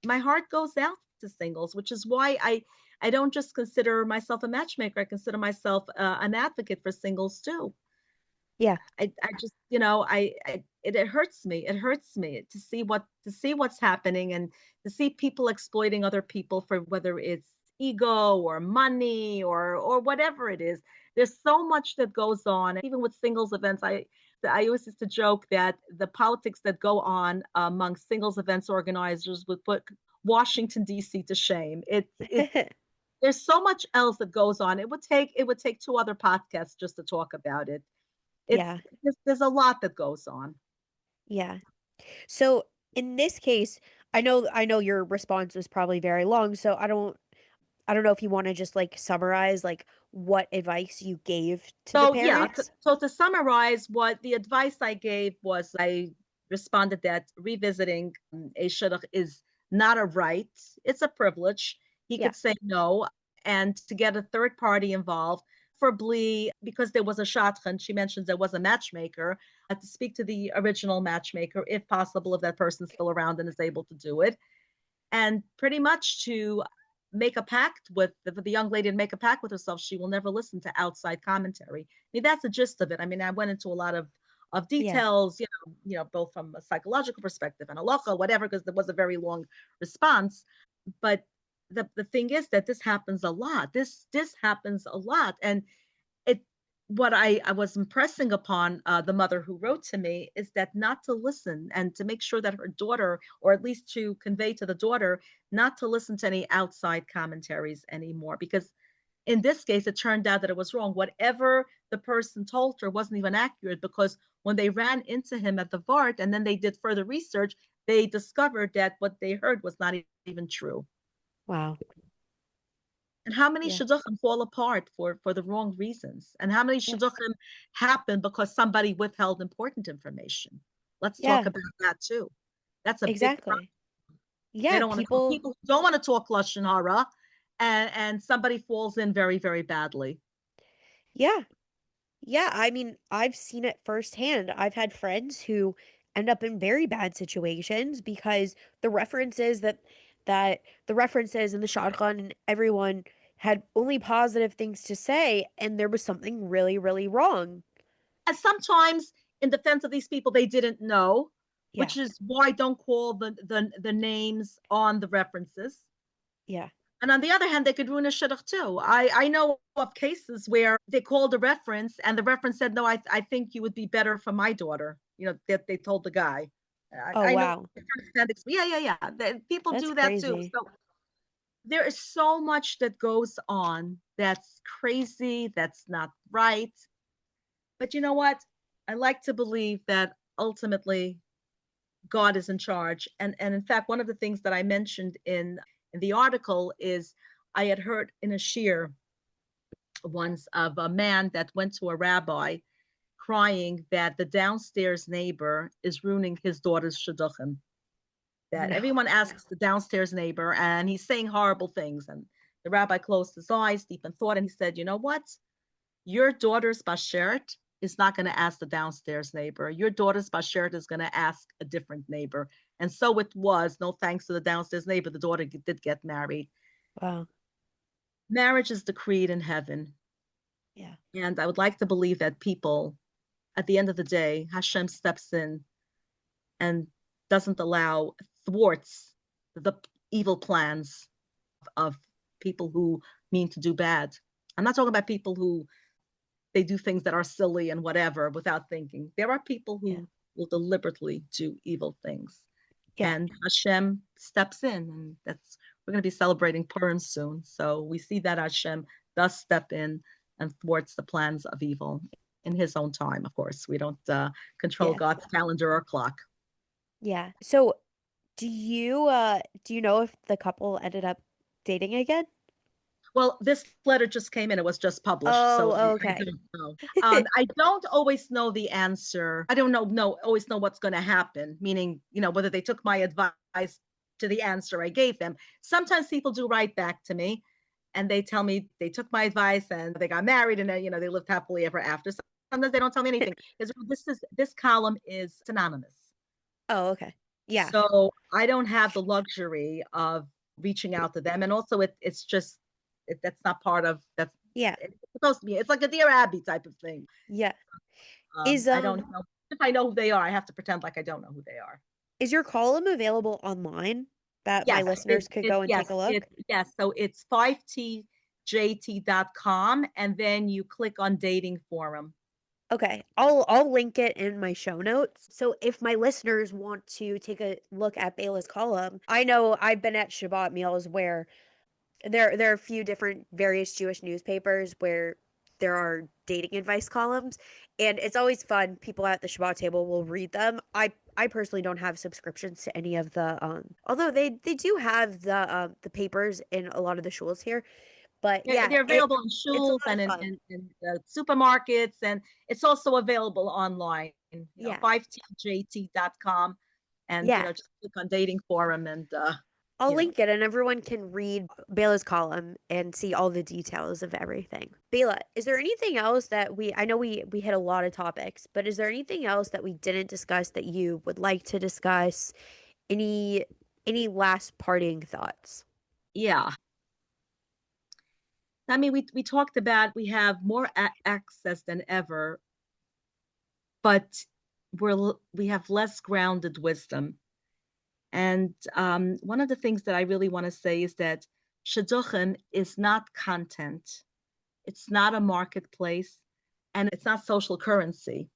my heart goes out to singles, which is why I don't just consider myself a matchmaker. I consider myself an advocate for singles too. yeah, I just it hurts me. It hurts me to see what's happening and to see people exploiting other people for whether it's ego or money or whatever it is. There's so much that goes on. Even with singles events, I always used to joke that the politics that go on among singles events organizers would put Washington D.C. to shame. It there's so much else that goes on. It would take two other podcasts just to talk about it. yeah, There's a lot that goes on. yeah. So in this case, I know your response was probably very long, so I don't know if you want to just like summarize like what advice you gave to the So yeah, parents. so to summarize, what the advice I gave was I responded that revisiting a shidduch is not a right; it's a privilege. He Yeah. could say no, and to get a third party involved, preferably because there was a shadchan. She mentions there was a matchmaker. to speak to the original matchmaker, if possible, if that person's still around and is able to do it, and pretty much to make a pact with the young lady, and make a pact with herself. She will never listen to outside commentary. I mean, that's the gist of it. I mean, I went into a lot of Yeah. details, both from a psychological perspective and a local, whatever, because there was a very long response. But the thing is that this happens a lot. This happens a lot, and it what I was impressing upon the mother who wrote to me is that not to listen, and to make sure that her daughter, or at least to convey to the daughter, not to listen to any outside commentaries anymore, because in this case it turned out that it was wrong. Whatever the person told her wasn't even accurate, because when they ran into him at the Vart and then they did further research, they discovered that what they heard was not even true. Wow. And how many Yeah. shidduchim fall apart for the wrong reasons? And how many Yeah. shidduchim happen because somebody withheld important information? Let's talk Yeah. about that too. That's a big problem. Exactly. They Yeah. don't want to talk. People. People don't want to talk lashon hara, and somebody falls in very, very badly. Yeah. Yeah, I mean, I've seen it firsthand. I've had friends who end up in very bad situations because the references that the references and the shotgun and everyone had only positive things to say, and there was something really, really wrong. And sometimes, in defense of these people, they didn't know, Yeah, which is why I don't call the names on the references. yeah. And on the other hand, they could ruin a shidduch too. I know of cases where they called a reference and the reference said, no, I think you would be better for my daughter. That they told the guy. Oh, I know. wow. Yeah, yeah, yeah. People That's do that too. crazy. So there is so much that goes on that's crazy, that's not right. But you know what? I like to believe that ultimately God is in charge. And in fact, one of the things that I mentioned in the article is I had heard in a shir once of a man that went to a rabbi crying that the downstairs neighbor is ruining his daughter's shidduchim. That No. everyone asks the downstairs neighbor, and he's saying horrible things. And the rabbi closed his eyes, deep in thought, and he said, "You know what? Your daughter's bashert is not going to ask the downstairs neighbor. Your daughter's bashert is going to ask a different neighbor." And so it was. No thanks to the downstairs neighbor, the daughter did get married. Wow. Marriage is decreed in heaven. Yeah. And I would like to believe that people, at the end of the day, Hashem steps in and doesn't allow, thwarts the evil plans of people who mean to do bad. I'm not talking about people who they do things that are silly and whatever without thinking. There are people Yeah. who will deliberately do evil things. Yeah. And Hashem steps in, and that's we're going to be celebrating Purim soon. So we see that Hashem does step in and thwarts the plans of evil in His own time. Of course, we don't control Yeah. God's calendar or clock. Yeah. So, do you know if the couple ended up dating again? Well, this letter just came in. It was just published, so Oh, I okay. don't know. I don't always know the answer. I don't always know what's going to happen, meaning, whether they took my advice to the answer I gave them. Sometimes people do write back to me and they tell me they took my advice and they got married and they lived happily ever after. Sometimes they don't tell me anything because this column is anonymous. Oh, okay. Yeah. So I don't have the luxury of reaching out to them. And also it's just that's not part of that's Yeah. it's supposed to be. It's like a Dear Abby type of thing. Yeah. Is I don't know if I know who they are. I have to pretend like I don't know who they are. is your column available online that my Yes, listeners could go and take a look? yes. So it's 5tjt.com, and then you click on dating forum. Okay. I'll link it in my show notes. So if my listeners want to take a look at Bayla's column, I know I've been at Shabbat meals where there are a few different various Jewish newspapers where there are dating advice columns, and it's always fun. People at the Shabbat table will read them. I personally don't have subscriptions to any of the although they do have the papers in a lot of the shuls here. But yeah, They're available in it's a shuls lot of and fun. in supermarkets, and it's also available online. Yeah. 5tjt.com, and Yeah. just click on dating forum, and I'll you know. link it and everyone can read Bela's column and see all the details of everything. Bela, is there anything else that I know we hit a lot of topics, but is there anything else that we didn't discuss that you would like to discuss? Any any last parting thoughts? Yeah. I mean, we talked about we have more access than ever, but we have less grounded wisdom. And one of the things that I really want to say is that shidduchim is not content. It's not a marketplace, and it's not social currency.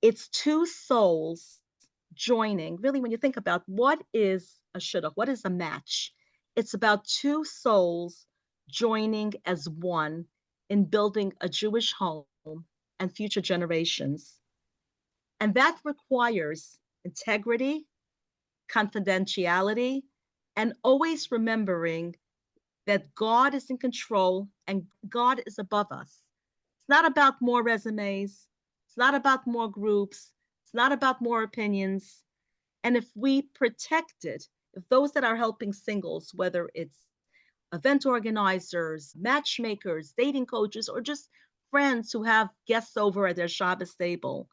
It's two souls joining. Really, when you think about what is a shidduch, what is a match? It's about two souls joining as one in building a Jewish home and future generations. And that requires integrity, confidentiality, and always remembering that God is in control and God is above us. It's not about more resumes. It's not about more groups. It's not about more opinions. And if we protect it, if those that are helping singles, whether it's event organizers, matchmakers, dating coaches, or just friends who have guests over at their Shabbos table,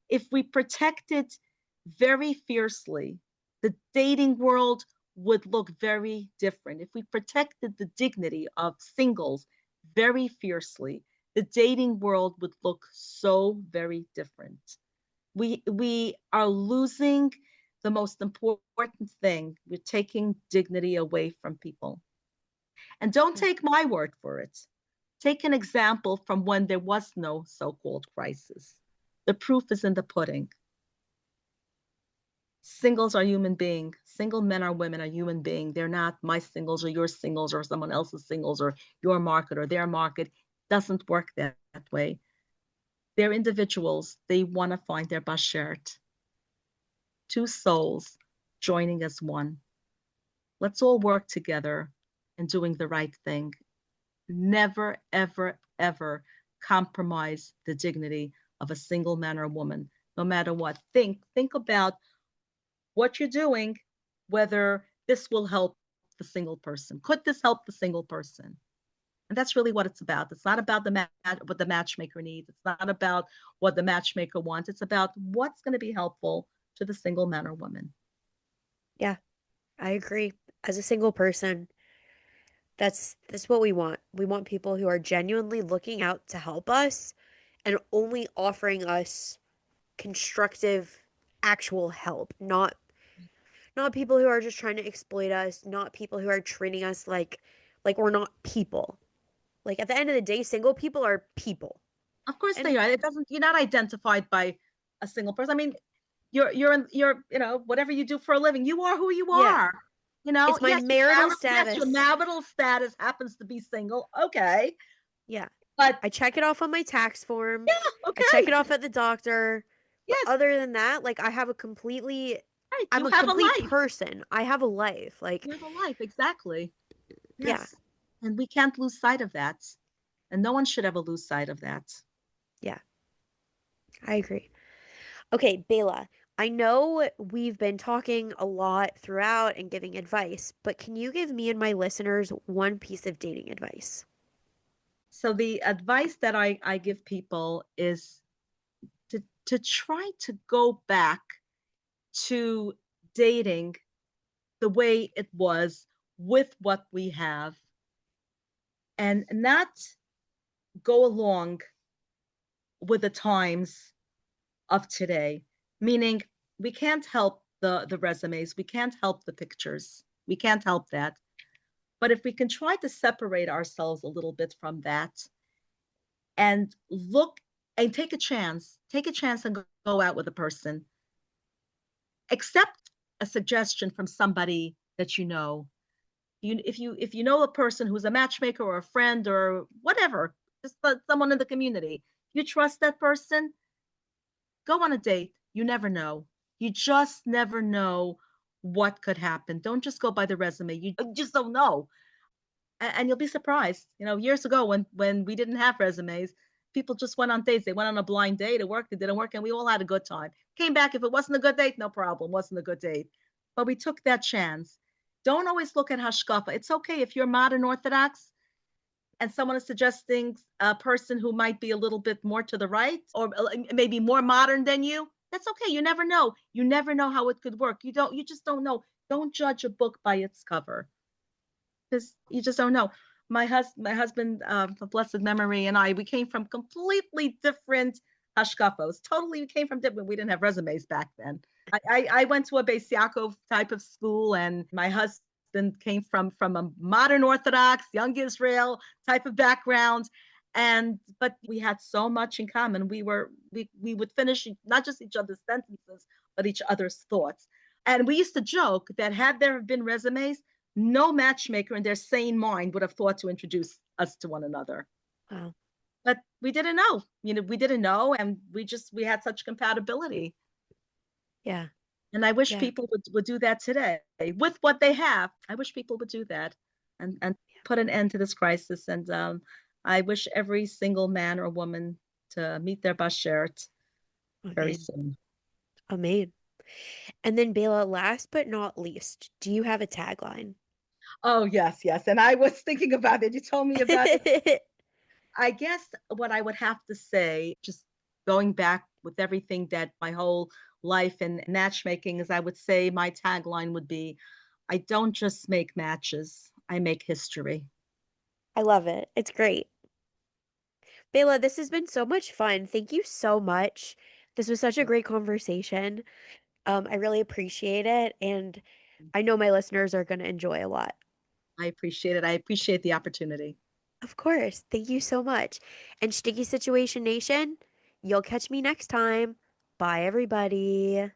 if we protect it very fiercely, the dating world would look very different. If we protected the dignity of singles very fiercely, the dating world would look so very different. We are losing the most important thing. We're taking dignity away from people. And don't take my word for it. Take an example from when there was no so-called crisis. The proof is in the pudding. Singles are human beings. Single men or women are human beings. They're not my singles or your singles or someone else's singles or your market or their market. It doesn't work that way. They're individuals. They want to find their bashert. Two souls joining as one. Let's all work together in doing the right thing. Never, ever, ever compromise the dignity of a single man or woman, no matter what. Think about what you're doing, whether this will help the single person. Could this help the single person? And that's really what it's about. It's not about what the matchmaker needs. It's not about what the matchmaker wants. It's about what's going to be helpful to the single man or woman. Yeah, I agree. As a single person, that's what we want. We want people who are genuinely looking out to help us and only offering us constructive actual help, not people who are just trying to exploit us, not people who are treating us like we're not people. Like at the end of the day, single people are people. Of course And they are. It doesn't. You're not identified by a single person. I mean, you're whatever you do for a living. You are who you yeah, are. You know. it's my Yes, marital yes, your status. marital status happens to be single. Okay, Yeah. but I check it off on my tax form. yeah, I check okay, it off at the doctor. But yes, other than that, like right. I'm You a have a complete life. person. I have a life. You Like, have a life. Exactly. yeah, Yes, and we can't lose sight of that, and no one should ever lose sight of that. yeah, I agree. Okay, Bela, I know we've been talking a lot throughout and giving advice, but can you give me and my listeners one piece of dating advice? So the advice that I give people is to try to go back to dating the way it was with what we have and not go along with the times of today. Meaning, we can't help the resumes, we can't help the pictures, we can't help that. But if we can try to separate ourselves a little bit from that and look and take a chance and go out with a person, accept a suggestion from somebody that you know. If you know a person who's a matchmaker or a friend or whatever, just someone in the community, you trust that person, go on a date. You never know. You just never know what could happen. Don't just go by the resume. You just don't know. And you'll be surprised. Years ago when we didn't have resumes, people just went on dates. They went on a blind date. It worked, it didn't work, and we all had a good time. Came back. If it wasn't a good date, no problem. Wasn't a good date. But we took that chance. Don't always look at hashkafa. It's okay if you're modern Orthodox and someone is suggesting a person who might be a little bit more to the right or maybe more modern than you. That's okay. You never know. You never know how it could work. You just don't know. Don't judge a book by its cover because you just don't know. My husband, of blessed memory, and I, we came from completely different hashkafos. Totally, we came from different. We didn't have resumes back then. I went to a Beis Yaakov type of school, and my husband came from a modern Orthodox, young Israel type of background. And but we had so much in common. We would finish not just each other's sentences, but each other's thoughts. And we used to joke that had there been resumes, no matchmaker in their sane mind would have thought to introduce us to one another. Wow. But we didn't know. We didn't know, and we had such compatibility. Yeah. And I wish Yeah. people would do that today with what they have. I wish people would do that and put an end to this crisis. And I wish every single man or woman to meet their bashert very Amen. soon. Amen. And then Bela, last but not least, do you have a tagline? Oh, yes, yes. And I was thinking about it. You told me about it. I guess what I would have to say, just going back with everything that my whole life in matchmaking is, I would say my tagline would be, I don't just make matches, I make history. I love it. It's great. Bela, this has been so much fun. Thank you so much. This was such a great conversation. I really appreciate it, and I know my listeners are going to enjoy a lot. I appreciate it. I appreciate the opportunity. Of course. Thank you so much. And Sticky Situation Nation, you'll catch me next time. Bye, everybody.